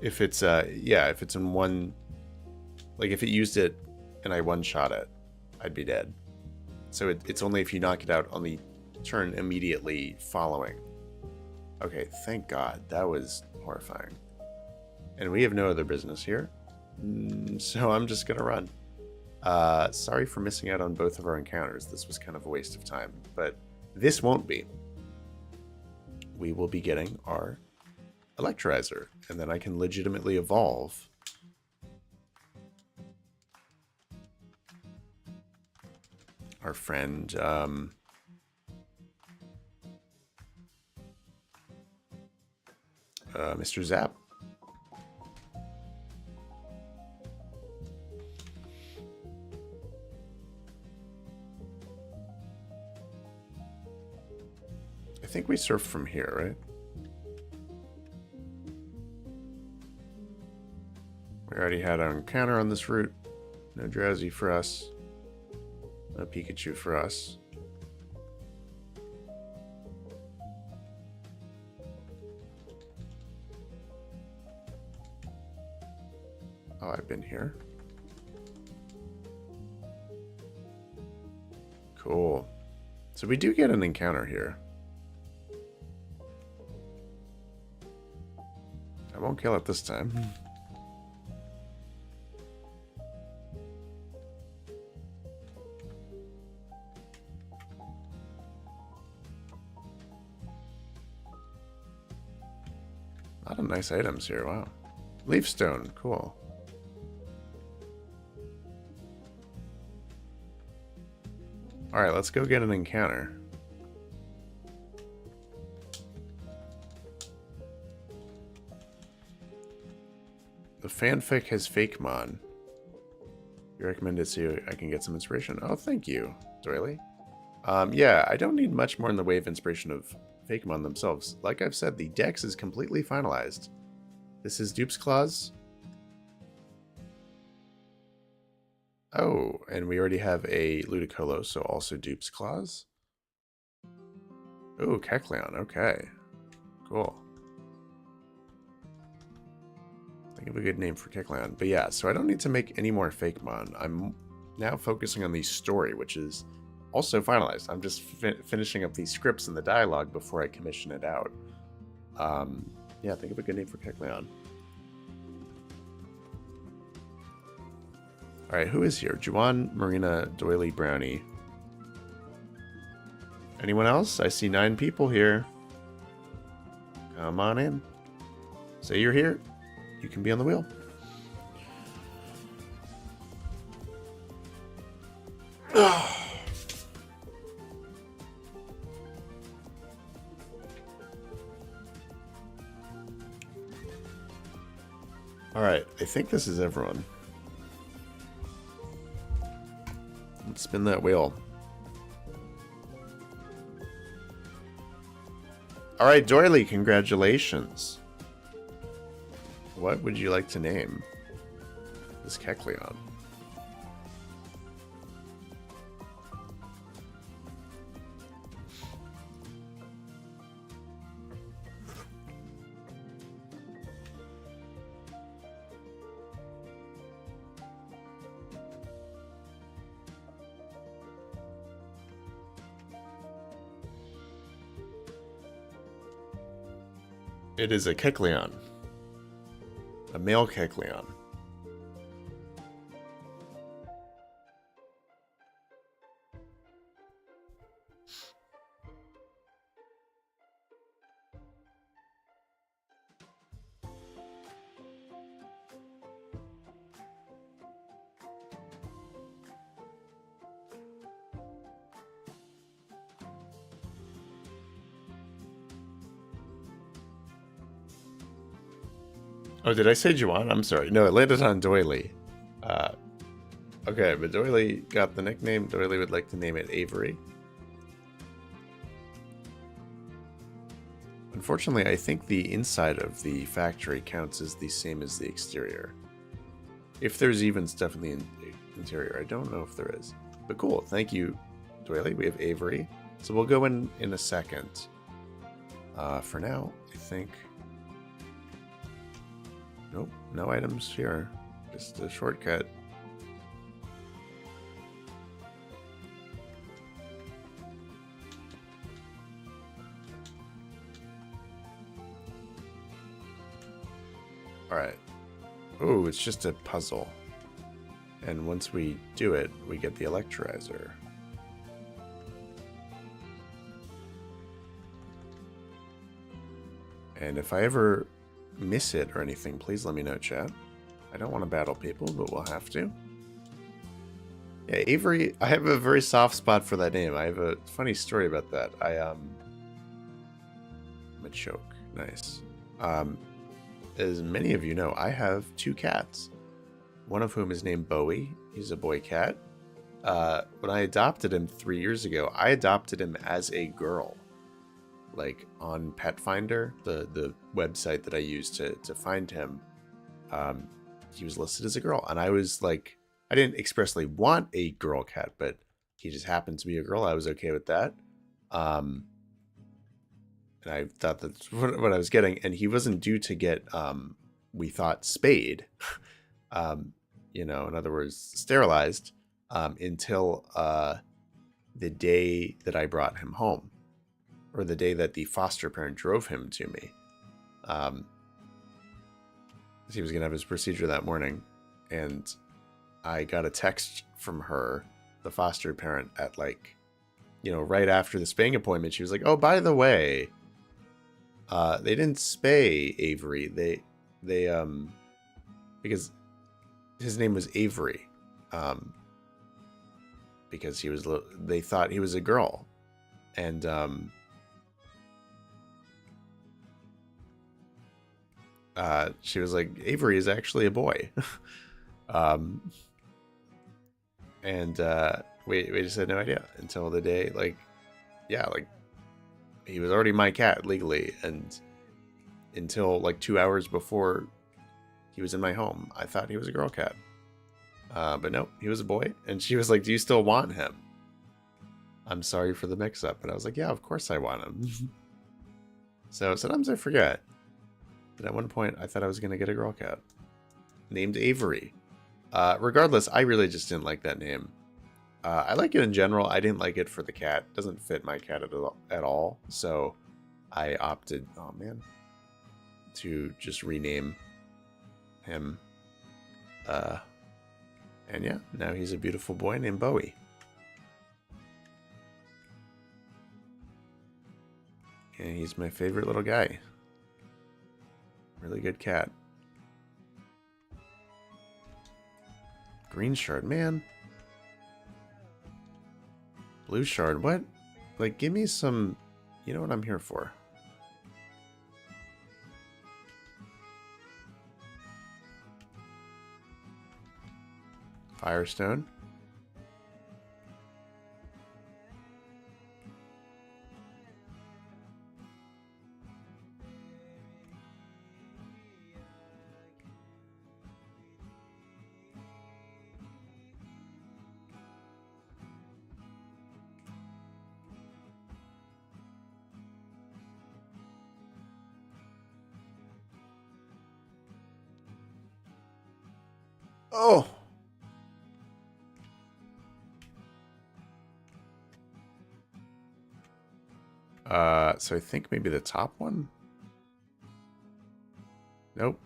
[SPEAKER 1] it's if it's in one, like if it used it and I one-shot it, I'd be dead. So it's only if you knock it out on the turn immediately following. Okay, thank God. That was horrifying. And we have no other business here. So I'm just gonna run. Sorry for missing out on both of our encounters. This was kind of a waste of time, but this won't be. We will be getting our Electrizer, and then I can legitimately evolve our friend Mr. Zap. I think we surf from here, right? We already had our encounter on this route. No Drowsy for us. No Pikachu for us. Oh, I've been here. Cool. So we do get an encounter here. I won't kill it this time. A lot of nice items here, wow. Leaf stone, cool. Alright, let's go get an encounter. The fanfic has Fakemon. You recommend it so I can get some inspiration? Oh, thank you, Doily. Yeah, I don't need much more in the way of inspiration of Fakemon themselves. Like I've said, the dex is completely finalized. This is Dupe's Claws. Oh, and we already have a Ludicolo, so also Dupe's Claws. Oh, Kecleon, okay. Cool. Think of a good name for Kecleon. But yeah, so I don't need to make any more Fakemon. I'm now focusing on the story, which is also finalized. I'm just finishing up these scripts and the dialogue before I commission it out. Yeah, think of a good name for Kecleon. Alright, who is here? Juwan, Marina, Doily, Brownie. Anyone else? I see 9 people here. Come on in. Say you're here. You can be on the wheel. Alright, I think this is everyone. Let's spin that wheel. Alright, Doily, congratulations. What would you like to name this Kecleon? It is a Kecleon. A male Kecleon. Oh, did I say Juwan? I'm sorry. No, it landed on Doily. Okay, but Doily got the nickname. Doily would like to name it Avery. Unfortunately, I think the inside of the factory counts as the same as the exterior. If there's even stuff in the interior, I don't know if there is. But cool, thank you, Doily. We have Avery. So we'll go in a second. For now, I think... Nope, no items here. Just a shortcut. Alright. Oh, it's just a puzzle. And once we do it, we get the electrolyzer. And if I ever miss it or anything, please let me know, chat. I don't want to battle people, but we'll have to. Yeah, Avery, I have a very soft spot for that name. I have a funny story about that. I'm a choke. Nice. As many of you know, I have 2 cats. One of whom is named Bowie. He's a boy cat. When I adopted him 3 years ago, I adopted him as a girl. Like on Pet Finder, the website that I used to find him, he was listed as a girl. And I was like, I didn't expressly want a girl cat, but he just happened to be a girl. I was okay with that. And I thought that's what I was getting. And he wasn't due to get, we thought, spayed. You know, in other words, sterilized, until the day that I brought him home. Or the day that the foster parent drove him to me. He was going to have his procedure that morning. And I got a text from her, the foster parent, at like, you know, right after the spaying appointment. She was like, oh, by the way, they didn't spay Avery. They because his name was Avery. Because they thought he was a girl. And, she was like, Avery is actually a boy. And we just had no idea until the day, like, yeah, like, he was already my cat legally, and until like 2 hours before he was in my home, I thought he was a girl cat. But no, he was a boy, and she was like, do you still want him? I'm sorry for the mix-up. And I was like, yeah, of course I want him. So sometimes I forget. And at one point, I thought I was going to get a girl cat named Avery. Regardless, I really just didn't like that name. I like it in general. I didn't like it for the cat. It doesn't fit my cat at all. So I opted, oh man, to just rename him. And yeah, now he's a beautiful boy named Bowie. And he's my favorite little guy. Really good cat. Green shard, man. Blue shard, what? Like, give me some... You know what I'm here for. Firestone. Oh! So I think maybe the top one? Nope.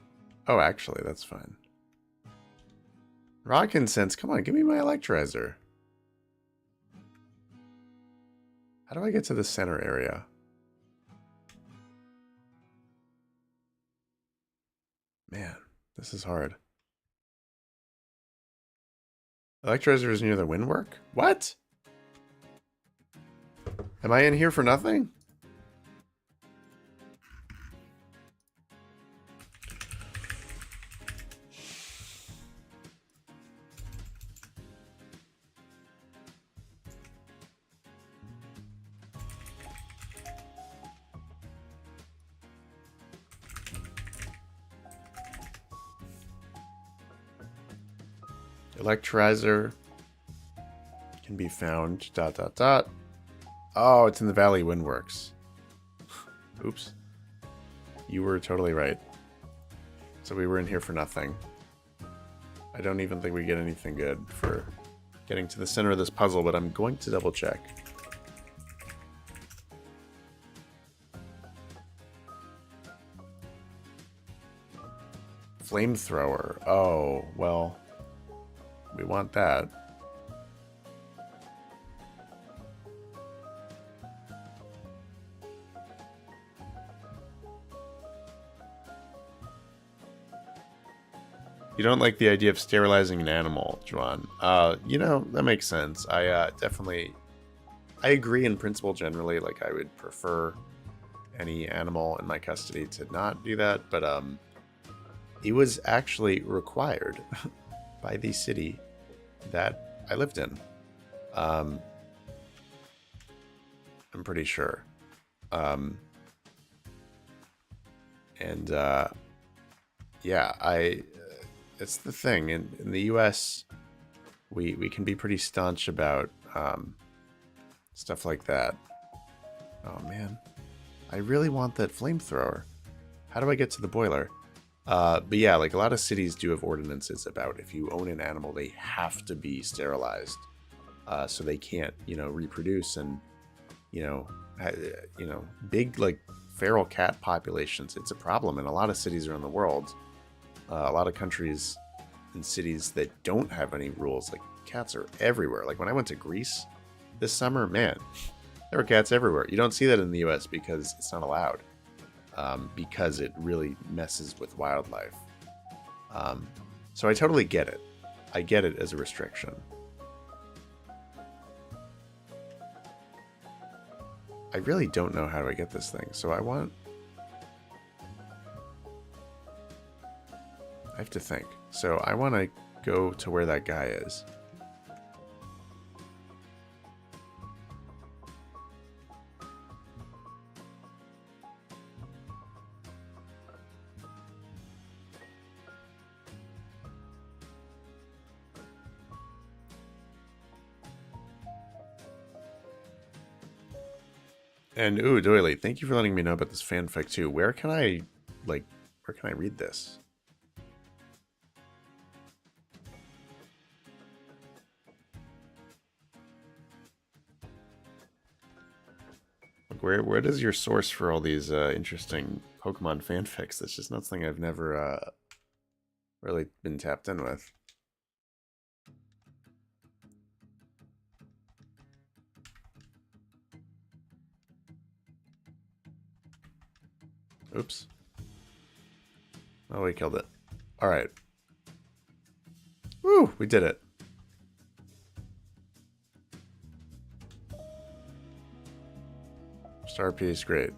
[SPEAKER 1] Oh, actually, that's fine. Rock incense, come on, give me my electrolyzer. How do I get to the center area? Man, this is hard. Electrolyzer is near the windwork? What? Am I in here for nothing? Electrizer can be found, ... Oh, it's in the Valley Windworks. Oops. You were totally right. So we were in here for nothing. I don't even think we get anything good for getting to the center of this puzzle, but I'm going to double check. Flamethrower. Oh, well, we want that. You don't like the idea of sterilizing an animal, Juan. You know, that makes sense. I agree in principle generally. Like, I would prefer any animal in my custody to not do that, but it was actually required by the city that I lived in. I'm pretty sure. Yeah, it's the thing. In the US, we can be pretty staunch about stuff like that. Oh man, I really want that flamethrower. How do I get to the boiler? But yeah, like a lot of cities do have ordinances about if you own an animal, they have to be sterilized, so they can't, you know, reproduce. And you know, big like feral cat populations. It's a problem in a lot of cities around the world. A lot of countries and cities that don't have any rules, like cats are everywhere. Like when I went to Greece this summer, man, there were cats everywhere. You don't see that in the US because it's not allowed, because it really messes with wildlife. So I totally get it. I get it as a restriction. I really don't know how do I get this thing, so I have to think. So I want to go to where that guy is. And ooh, Doily, thank you for letting me know about this fanfic too. Where can I read this? Where does your source for all these interesting Pokemon fanfics? That's just not something I've never really been tapped in with. Oops. Oh, we killed it. Alright. Woo! We did it. Star piece, great.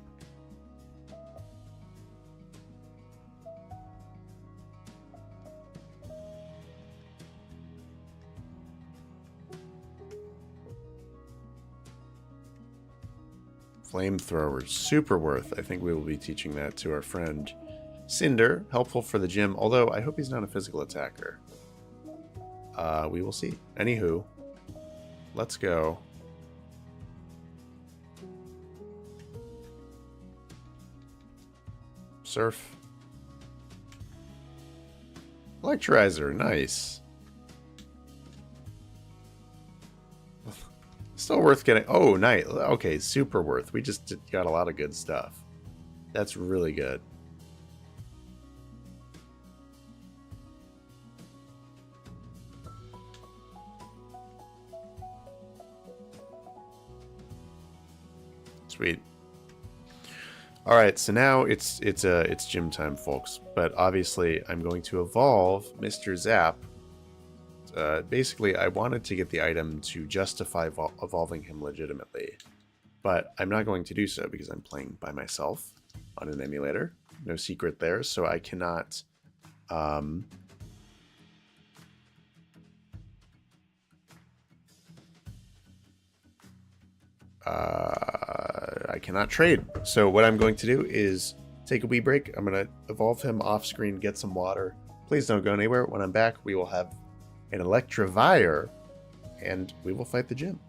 [SPEAKER 1] Flamethrower, super worth. I think we will be teaching that to our friend Cinder. Helpful for the gym, although I hope he's not a physical attacker. We will see. Anywho, let's go. Surf. Electrizer, nice. Still worth getting. Oh, nice. Okay, super worth. We just got a lot of good stuff. That's really good. Sweet. All right, so now it's gym time, folks. But obviously, I'm going to evolve Mr. Zap. Basically, I wanted to get the item to justify evolving him legitimately, but I'm not going to do so because I'm playing by myself on an emulator. No secret there, so I cannot. I cannot trade. So what I'm going to do is take a wee break. I'm going to evolve him off screen, get some water. Please don't go anywhere. When I'm back, we will have an Electivire, and we will fight the gym.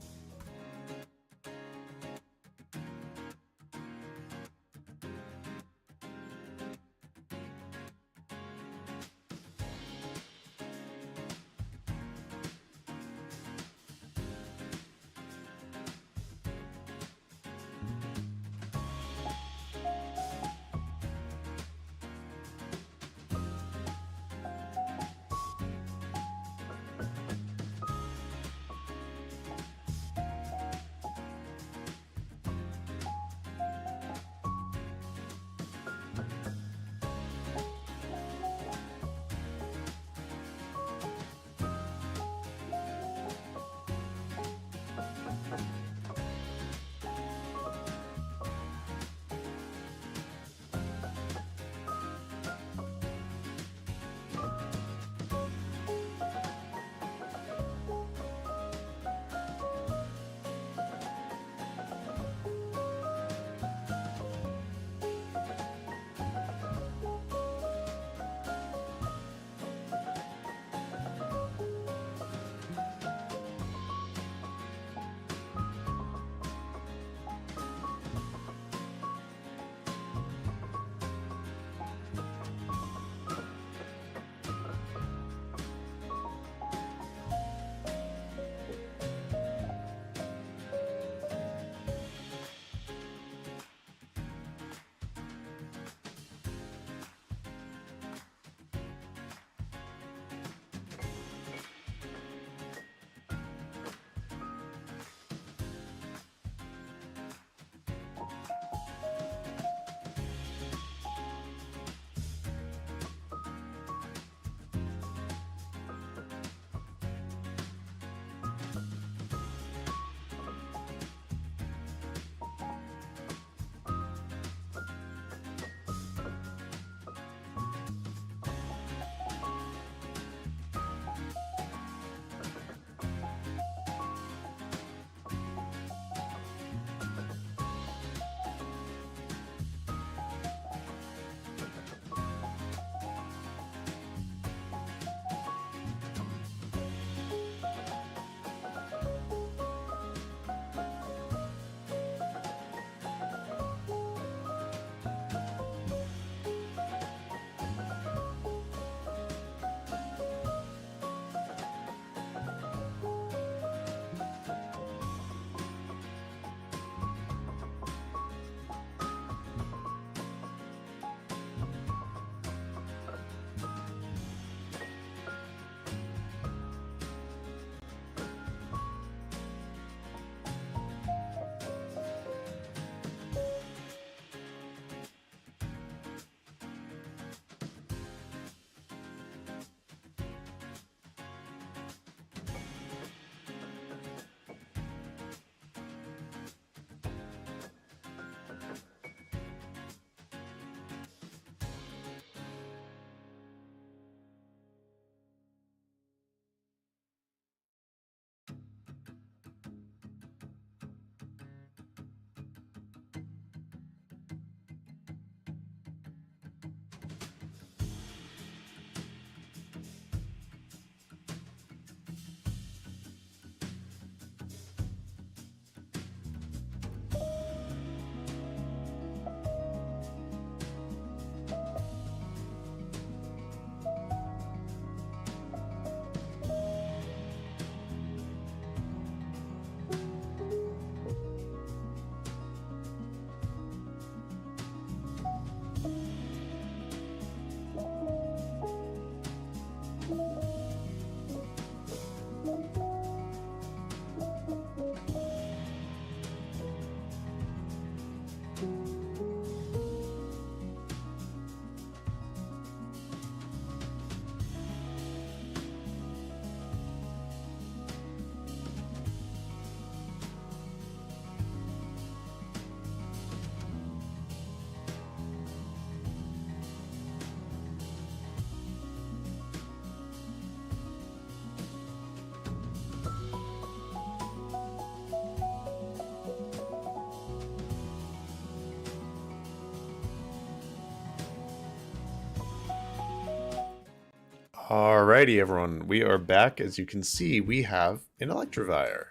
[SPEAKER 1] Alrighty, everyone. We are back. As you can see, we have an Electivire.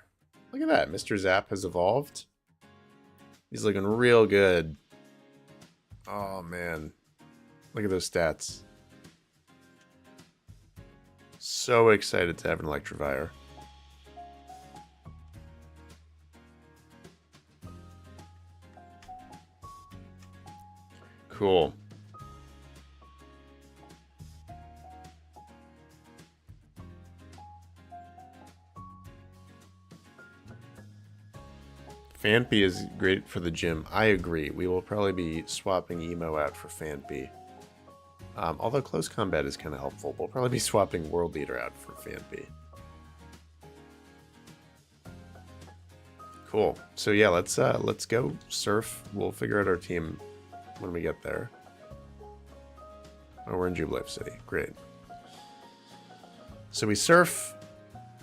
[SPEAKER 1] Look at that. Mr. Zap has evolved. He's looking real good. Oh, man. Look at those stats. So excited to have an Electivire. Cool. Fanpy is great for the gym. I agree. We will probably be swapping Emo out for Fanpy. Although close combat is kind of helpful. We'll probably be swapping World Leader out for Fanpy. Cool. So yeah, let's go surf. We'll figure out our team when we get there. Oh, we're in Jubilife City. Great. So we surf.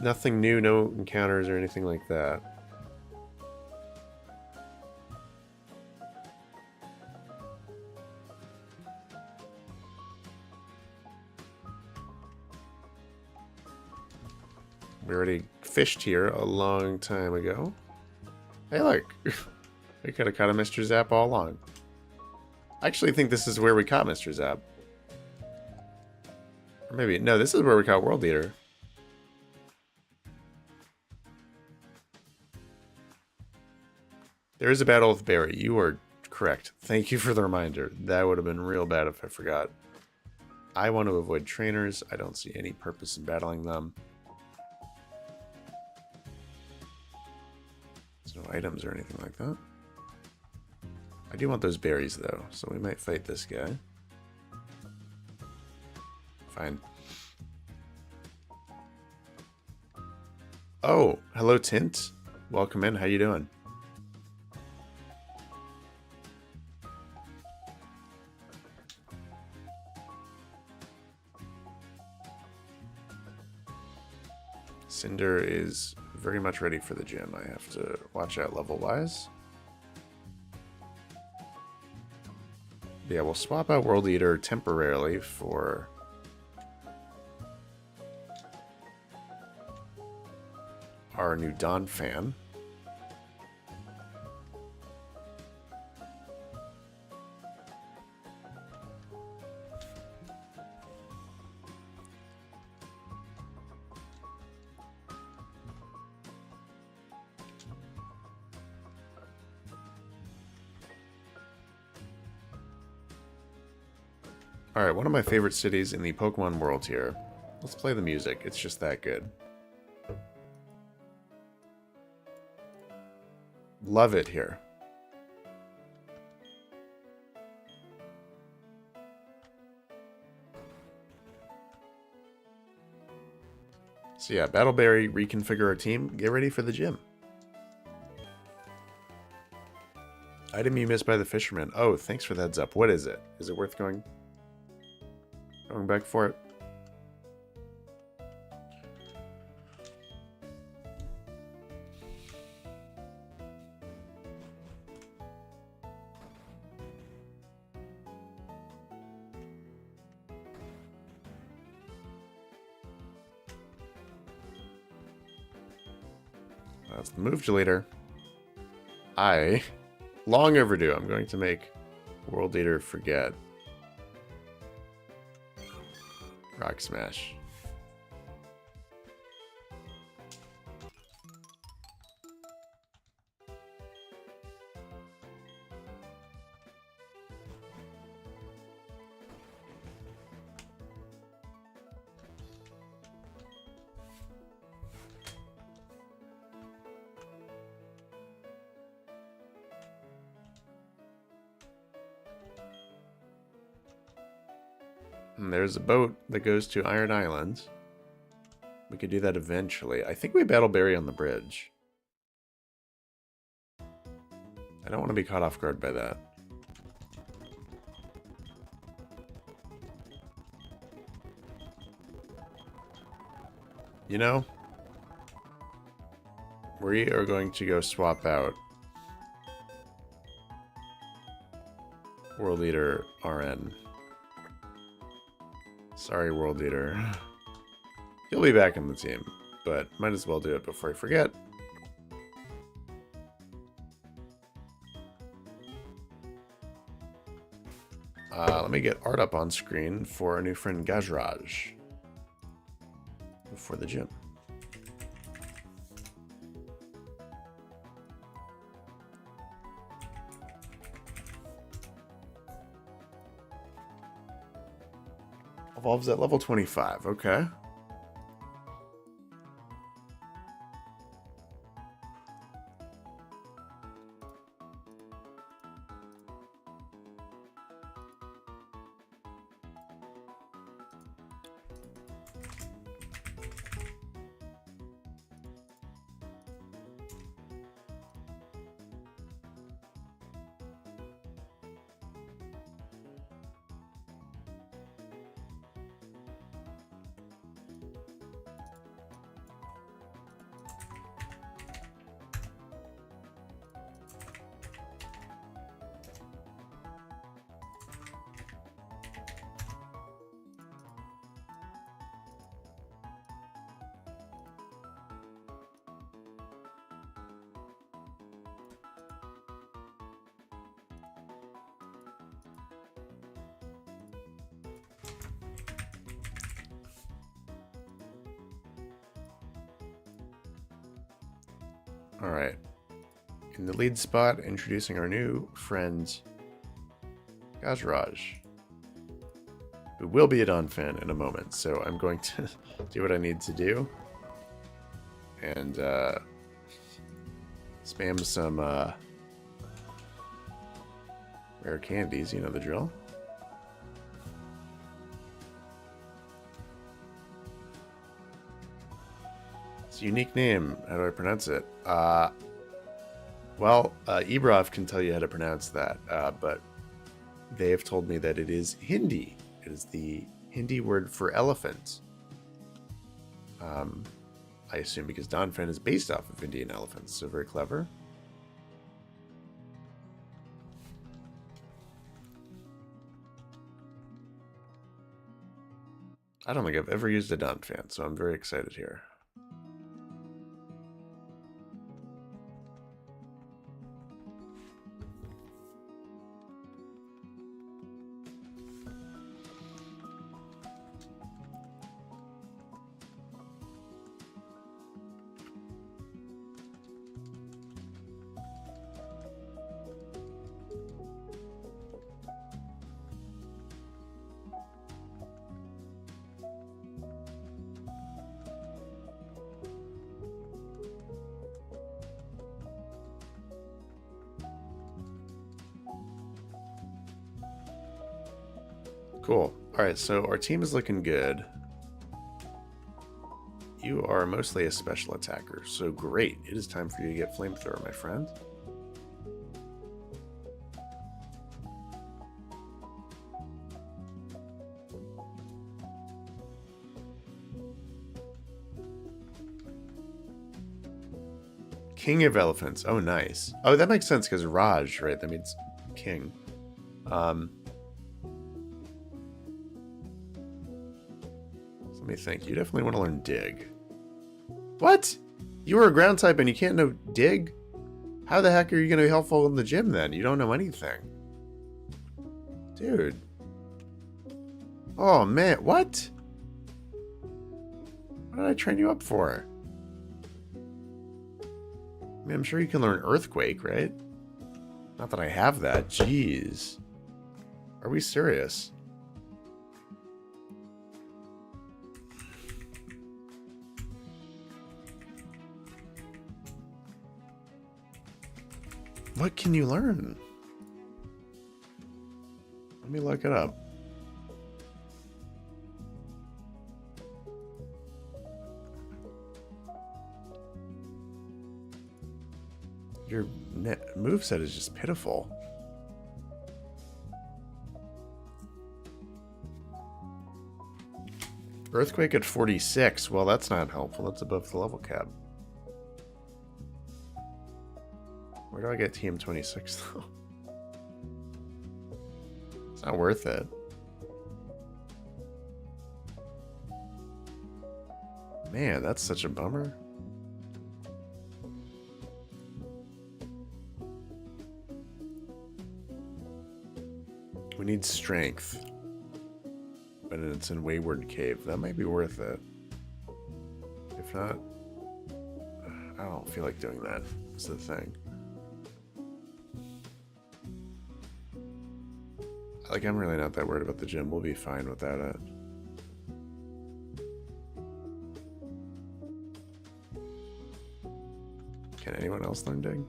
[SPEAKER 1] Nothing new, no encounters or anything like that. We already fished here a long time ago. Hey, look. We could have caught a Mr. Zap all along. I actually think this is where we caught Mr. Zap. Or maybe, no, this is where we caught World Leader. There is a battle with Barry. You are correct. Thank you for the reminder. That would have been real bad if I forgot. I want to avoid trainers. I don't see any purpose in battling them. There's no items or anything like that. I do want those berries, though, so we might fight this guy. Fine. Oh, hello, Tint. Welcome in. How you doing? Cinder is very much ready for the gym. I have to watch out level-wise. Yeah, we'll swap out World Eater temporarily for our new Dawn fan. Alright, one of my favorite cities in the Pokemon world here. Let's play the music. It's just that good. Love it here. So yeah, Battleberry, reconfigure our team, get ready for the gym. Item you missed by the fisherman. Oh, thanks for the heads up. What is it? Is it worth going back for it? That's the move, Leader. Long overdue. I'm going to make World Leader forget. Rock Smash. And there's a boat that goes to Iron Island. We could do that eventually. I think we battle Barry on the bridge. I don't want to be caught off guard by that. You know, we are going to go swap out World Leader RN. Sorry, World Leader. He'll be back in the team, but might as well do it before I forget. Let me get art up on screen for our new friend Gajraj before the gym. Evolves at level 25, okay. All right. In the lead spot, introducing our new friend, Gajraj, who will be a Donphan in a moment. So I'm going to do what I need to do and spam some rare candies. You know the drill. It's a unique name. How do I pronounce it? Ibrov can tell you how to pronounce that, but they have told me that it is Hindi. It is the Hindi word for elephant. I assume because Donphan is based off of Indian elephants, so very clever. I don't think I've ever used a Donphan, so I'm very excited here. Cool. Alright, so our team is looking good. You are mostly a special attacker, so great. It is time for you to get Flamethrower, my friend. King of Elephants. Oh, nice. Oh, that makes sense because Raj, right? That means king. Let me think. You definitely want to learn Dig. What? You were a ground type and you can't know Dig? How the heck are you going to be helpful in the gym then? You don't know anything. Dude. Oh, man. What? What did I train you up for? I mean, I'm sure you can learn Earthquake, right? Not that I have that. Jeez. Are we serious? What can you learn? Let me look it up. Your moveset is just pitiful. Earthquake at 46. Well, that's not helpful. That's above the level cap. Where do I get TM26 though? It's not worth it. Man, that's such a bummer. We need strength. But it's in Wayward Cave. That might be worth it. If not, I don't feel like doing that. Is the thing. Like, I'm really not that worried about the gym. We'll be fine without it. Can anyone else learn dig?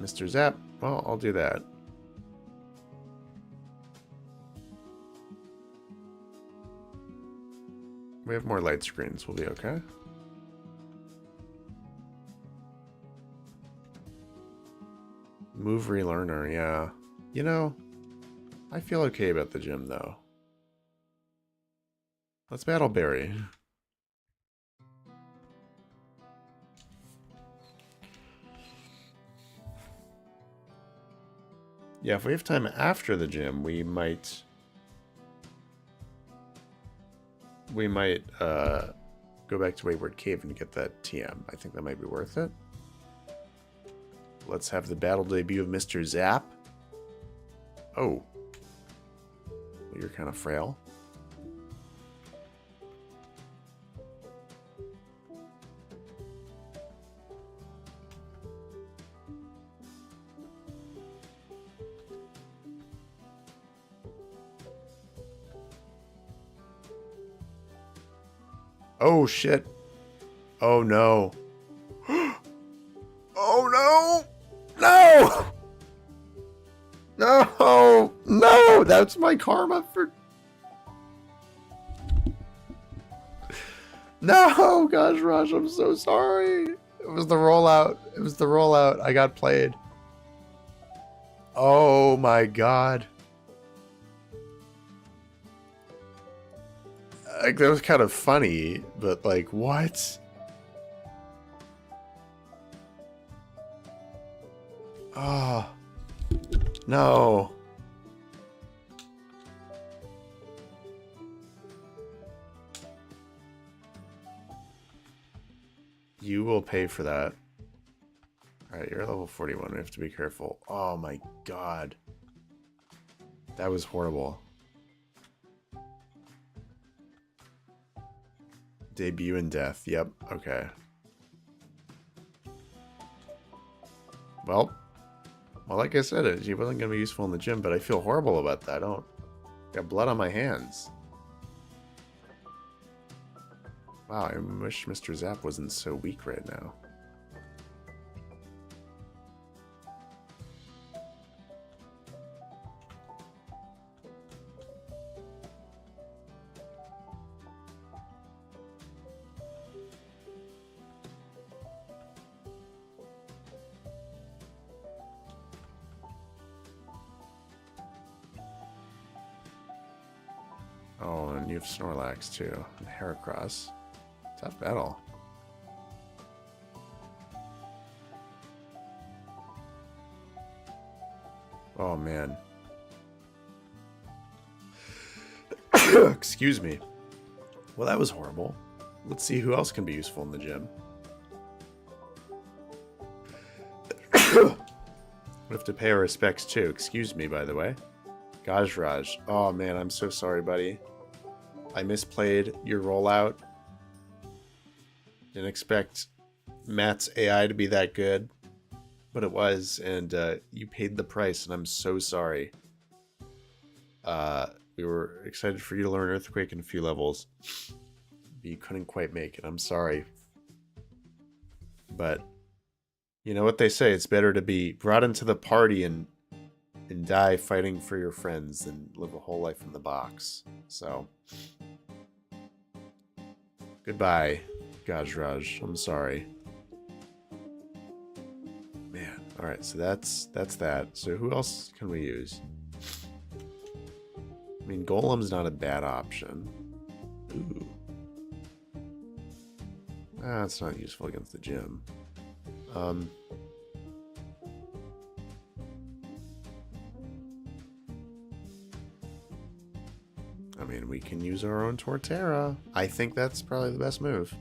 [SPEAKER 1] Mr. Zap? Well, I'll do that. We have more light screens. We'll be okay. Move relearner, yeah. You know, I feel okay about the gym, though. Let's battle Barry. Yeah, if we have time after the gym, we might go back to Wayward Cave and get that TM. I think that might be worth it. Let's have the battle debut of Mr. Zap. Oh. Well, you're kind of frail. Oh, shit. Oh, no. Oh, no. No! No! No! That's my karma for... No! Gosh, Raj, I'm so sorry. It was the rollout. It was the rollout. I got played. Oh, my God. Like, that was kind of funny, but, like, what? Oh. No. You will pay for that. Alright, you're level 41. We have to be careful. Oh, my God. That was horrible. Debut and death. Yep. Okay. Well, like I said, he wasn't going to be useful in the gym, but I feel horrible about that. I don't... Got blood on my hands. Wow, I wish Mr. Zap wasn't so weak right now. Oh, and you have Snorlax too, and Heracross. Tough battle. Oh man. Excuse me. Well, that was horrible. Let's see who else can be useful in the gym. We have to pay our respects too. Excuse me, by the way. Gajraj. Oh man, I'm so sorry, buddy. I misplayed your rollout. Didn't expect Matt's AI to be that good, but it was, and you paid the price, and I'm so sorry. We were excited for you to learn Earthquake in a few levels, but you couldn't quite make it. I'm sorry. But you know what they say, it's better to be brought into the party and die fighting for your friends than live a whole life in the box. So, goodbye, Gajraj. I'm sorry. Man, alright, so that's that. So who else can we use? I mean, Golem's not a bad option. Ooh. Ah, it's not useful against the gym. I mean, we can use our own Torterra. I think that's probably the best move.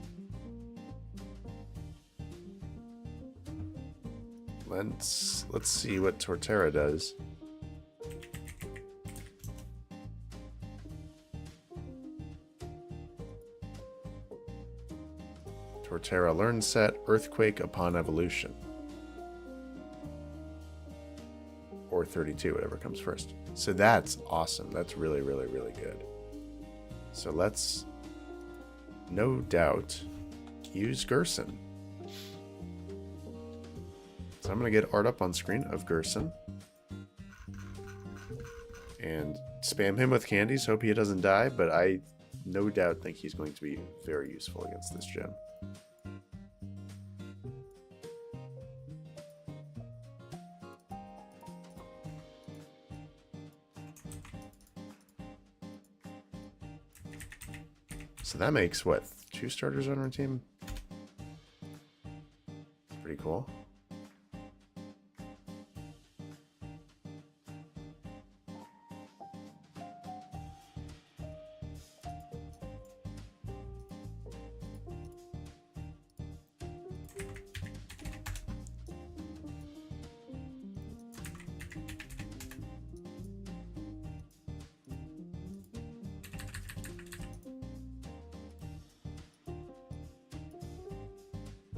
[SPEAKER 1] Let's see what Torterra does. Torterra learn set Earthquake upon evolution. Or 32, whatever comes first. So that's awesome. That's really, really, really good. So let's, no doubt, use Gerson. So I'm going to get art up on screen of Gerson. And spam him with candies. Hope he doesn't die, but I no doubt think he's going to be very useful against this gym. So that makes, what, 2 starters on our team? Pretty cool.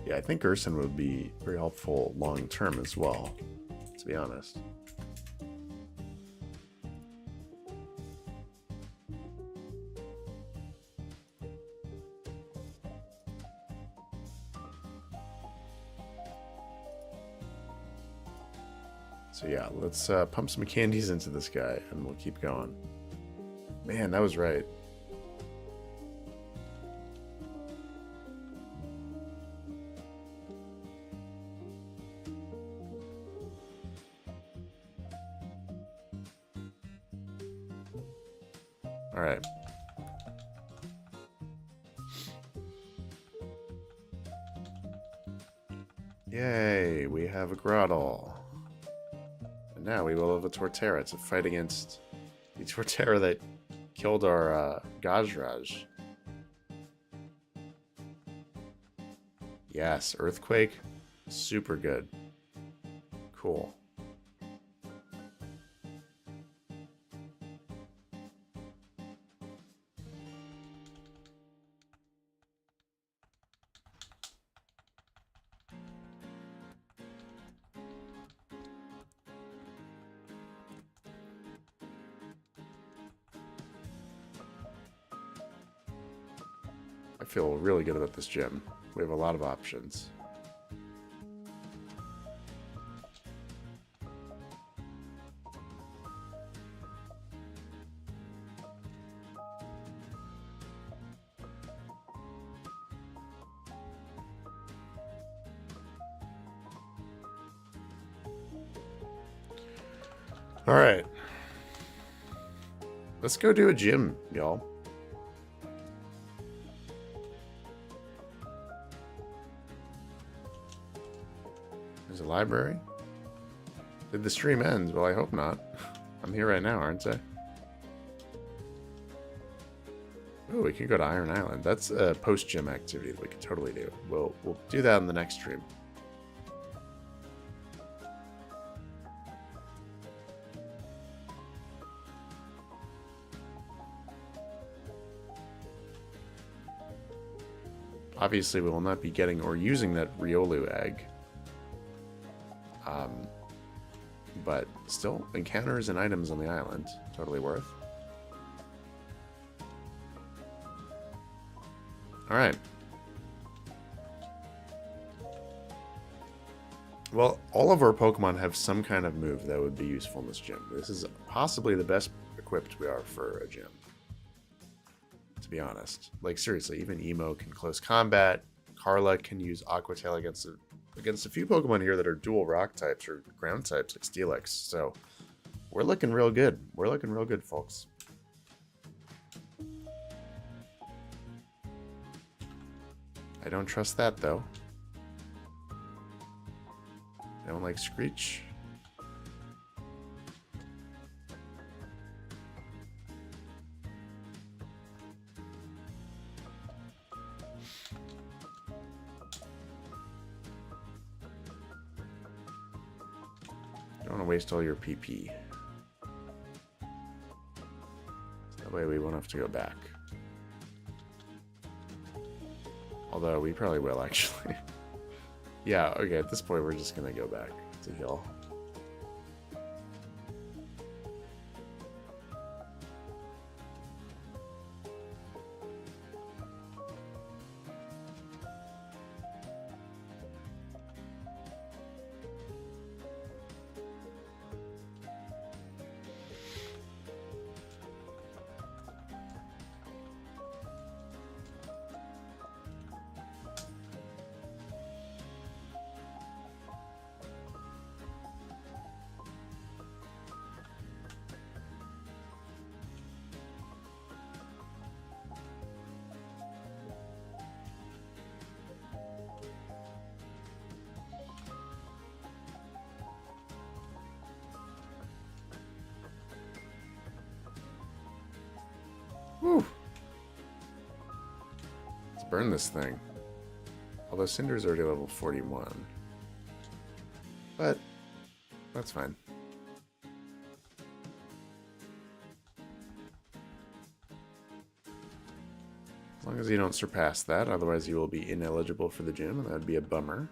[SPEAKER 1] Yeah, I think Gerson would be very helpful long term as well, to be honest. So yeah, let's pump some candies into this guy and we'll keep going. Man, that was right. All right. Yay, we have a Groudle. And now we will have a Torterra to fight against the Torterra that killed our Gajraj. Yes, Earthquake, super good. Cool. I feel really good about this gym. We have a lot of options. All right. Let's go do a gym, y'all. There's a library. Did the stream end? Well, I hope not. I'm here right now, aren't I? Oh, we can go to Iron Island. That's a post-gym activity that we could totally do. We'll do that in the next stream. Obviously, we will not be getting or using that Riolu egg. But still, encounters and items on the island. Totally worth. Alright. Well, all of our Pokemon have some kind of move that would be useful in this gym. This is possibly the best equipped we are for a gym. To be honest. Like, seriously, even Emo can close combat. Carla can use Aqua Tail against a few Pokemon here that are dual rock types or ground types like Steelix. So we're looking real good. We're looking real good, folks. I don't trust that, though. I don't like Screech. Don't want to waste all your PP. That way we won't have to go back. Although we probably will, actually. Yeah, okay, at this point we're just gonna go back to heal. Whew. Let's burn this thing. Although Cinder's already level 41. But that's fine. As long as you don't surpass that, otherwise you will be ineligible for the gym, and that would be a bummer.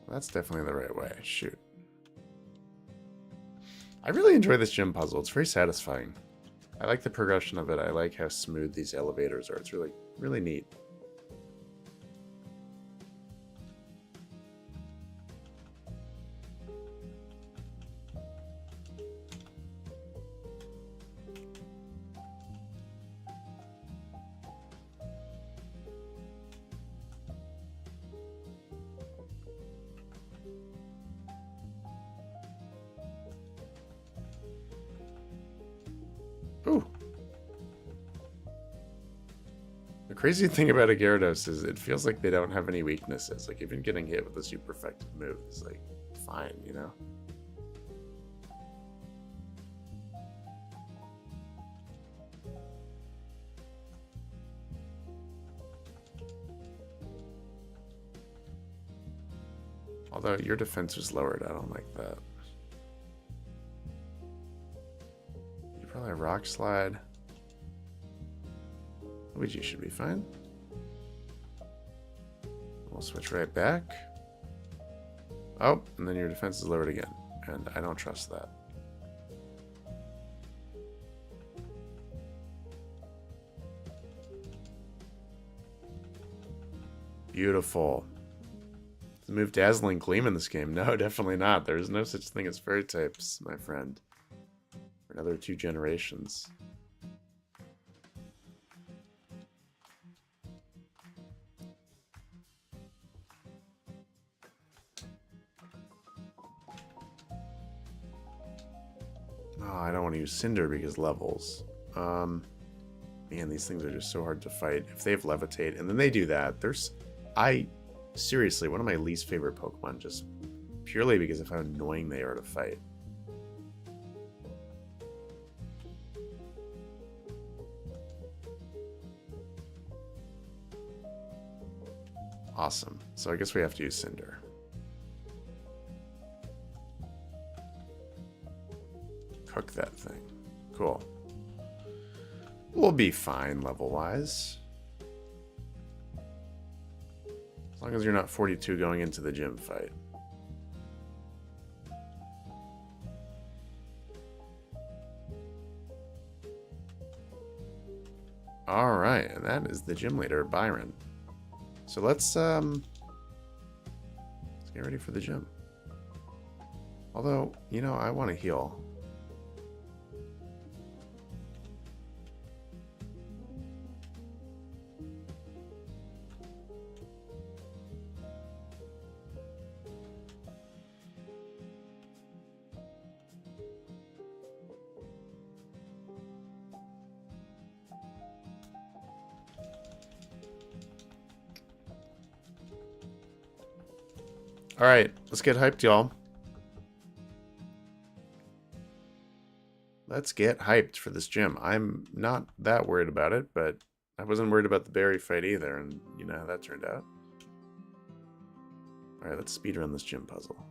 [SPEAKER 1] That's definitely the right way. Shoot. I really enjoy this gym puzzle. It's very satisfying. I like the progression of it. I like how smooth these elevators are. It's really, really neat. Ooh. The crazy thing about a Gyarados is it feels like they don't have any weaknesses. Like, even getting hit with a super effective move is, like, fine, you know? Although your defense was lowered, I don't like that. You probably have Rock Slide. Luigi should be fine. We'll switch right back. Oh, and then your defense is lowered again. And I don't trust that. Beautiful. Does it move Dazzling Gleam in this game? No, definitely not. There's no such thing as fairy types, my friend. For another 2 generations. Oh, I don't want to use Cinder because levels. Man, these things are just so hard to fight. If they have Levitate, and then they do that, seriously, one of my least favorite Pokemon, just purely because of how annoying they are to fight. Awesome. So I guess we have to use Cinder. Cook that thing. Cool. We'll be fine level-wise. As long as you're not 42 going into the gym fight. Alright, and that is the gym leader, Byron. So let's get ready for the gym. Although, you know, I want to heal. All right, let's get hyped, y'all. Let's get hyped for this gym. I'm not that worried about it, but I wasn't worried about the berry fight either, and you know how that turned out. Alright, let's speedrun this gym puzzle.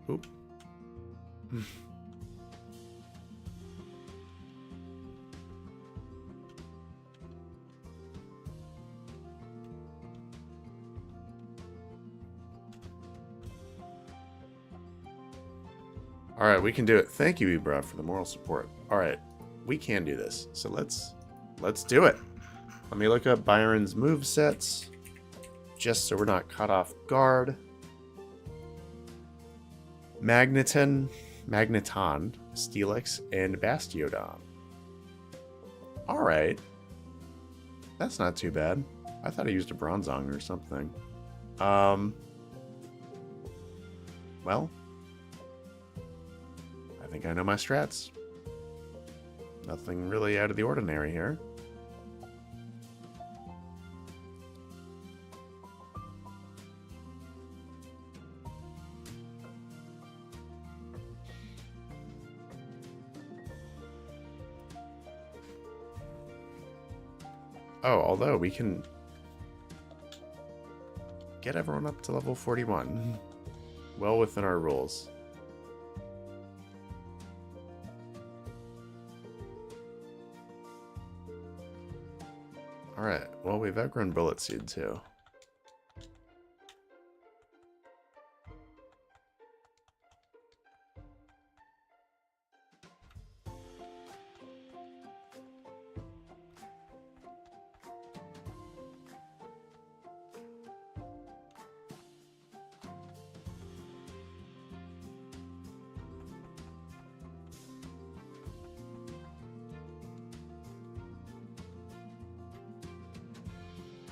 [SPEAKER 1] Oop. Alright, we can do it. Thank you, Ebra, for the moral support. Alright, we can do this. So let's do it. Let me look up Byron's movesets, just so we're not caught off guard. Magneton, Steelix, and Bastiodon. Alright. That's not too bad. I thought I used a Bronzong or something. Well, I think I know my strats. Nothing really out of the ordinary here. Oh, although we can get everyone up to level 41. Well within our rules. Alright, well we've outgrown Bullet Seed too.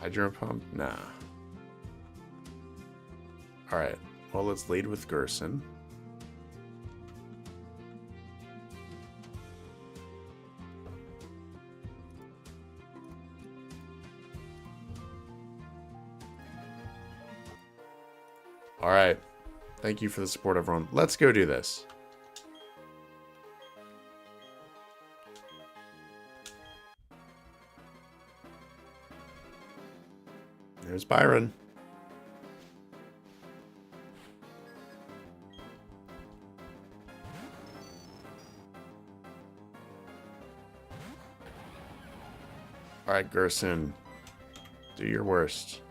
[SPEAKER 1] Hydro Pump? Nah. Alright, well let's lead with Gerson. Alright, thank you for the support, everyone. Let's go do this. There's Byron. Alright, Gerson. Do your worst.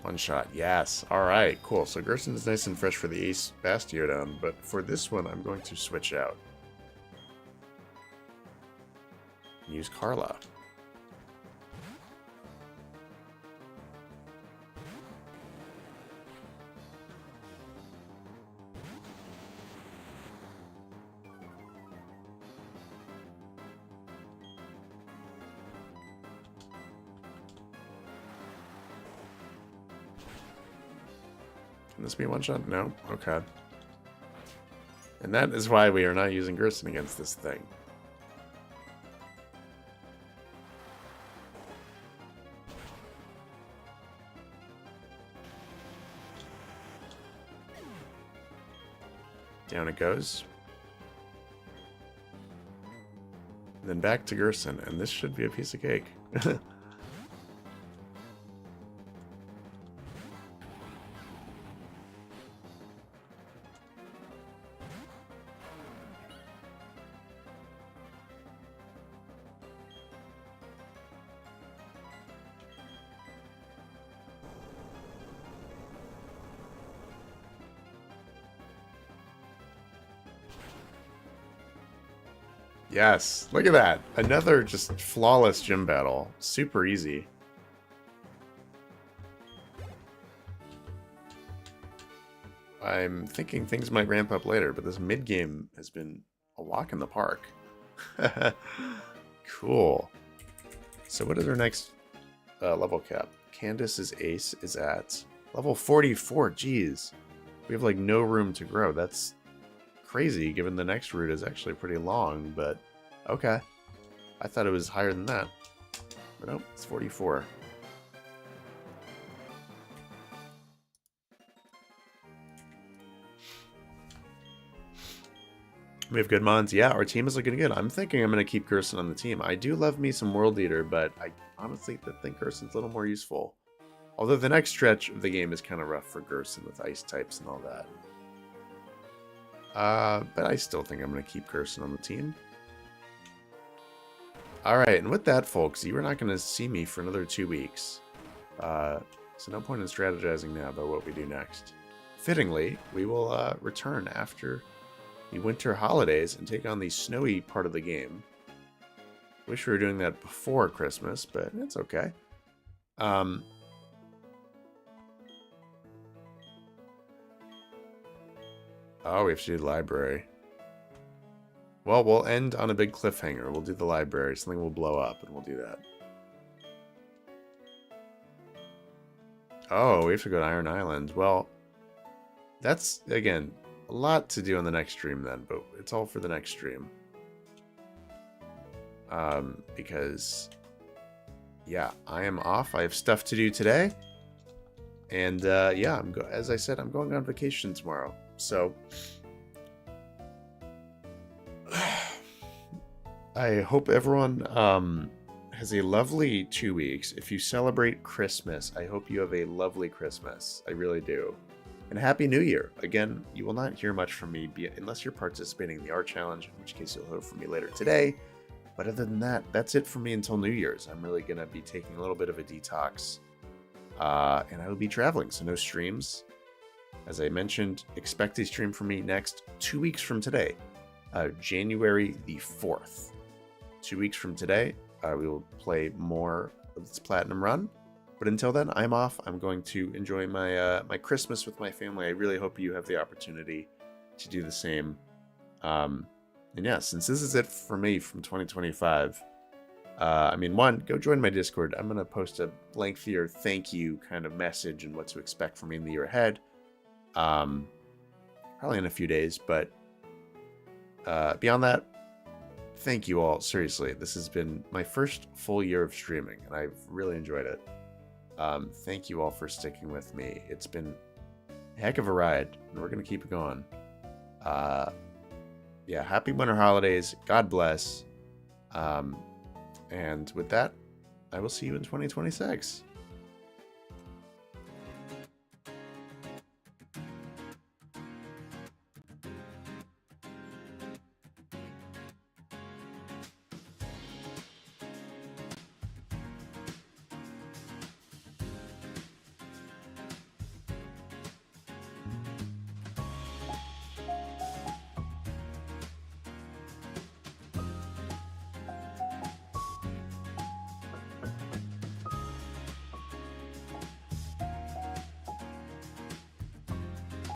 [SPEAKER 1] One shot, yes. Alright, cool. So Gerson is nice and fresh for the Ace Bastiodon, but for this one, I'm going to switch out. Use Carla. Can this be one shot? No? Okay. And that is why we are not using Gerson against this thing. Down it goes. And then back to Gerson, and this should be a piece of cake. Yes, look at that. Another just flawless gym battle. Super easy. I'm thinking things might ramp up later, but this mid-game has been a walk in the park. Cool. So what is our next level cap? Candace's ace is at level 44. Geez. We have like no room to grow. That's crazy given the next route is actually pretty long, but okay. I thought it was higher than that. But nope, it's 44. We have good mons. Yeah, our team is looking good. I'm thinking I'm going to keep Gerson on the team. I do love me some World Eater, but I honestly think Gerson's a little more useful. Although the next stretch of the game is kind of rough for Gerson with ice types and all that. But I still think I'm going to keep Gerson on the team. Alright, and with that, folks, you are not going to see me for another 2 weeks. So no point in strategizing now about what we do next. Fittingly, we will return after the winter holidays and take on the snowy part of the game. Wish we were doing that before Christmas, but it's okay. Oh, we have to do the library. Well, we'll end on a big cliffhanger. We'll do the library. Something will blow up, and we'll do that. Oh, we have to go to Iron Island. Well, that's, again, a lot to do on the next stream then, but it's all for the next stream. Because, yeah, I am off. I have stuff to do today. And, yeah, as I said, I'm going on vacation tomorrow. So, I hope everyone has a lovely 2 weeks. If you celebrate Christmas, I hope you have a lovely Christmas. I really do. And Happy New Year. Again, you will not hear much from me unless you're participating in the art challenge, in which case you'll hear from me later today. But other than that, that's it for me until New Year's. I'm really going to be taking a little bit of a detox. And I will be traveling, so no streams. As I mentioned, expect a stream from me next 2 weeks from today, January the 4th. 2 weeks from today, we will play more of this Platinum Run. But until then, I'm off. I'm going to enjoy my my Christmas with my family. I really hope you have the opportunity to do the same. And yeah, since this is it for me from 2025, I mean, one, go join my Discord. I'm going to post a lengthier thank you kind of message and what to expect from me in the year ahead. Probably in a few days, but beyond that, thank you all. Seriously, this has been my first full year of streaming, and I've really enjoyed it. Thank you all for sticking with me. It's been a heck of a ride, and we're going to keep it going. Yeah, happy winter holidays. God bless. And with that, I will see you in 2026.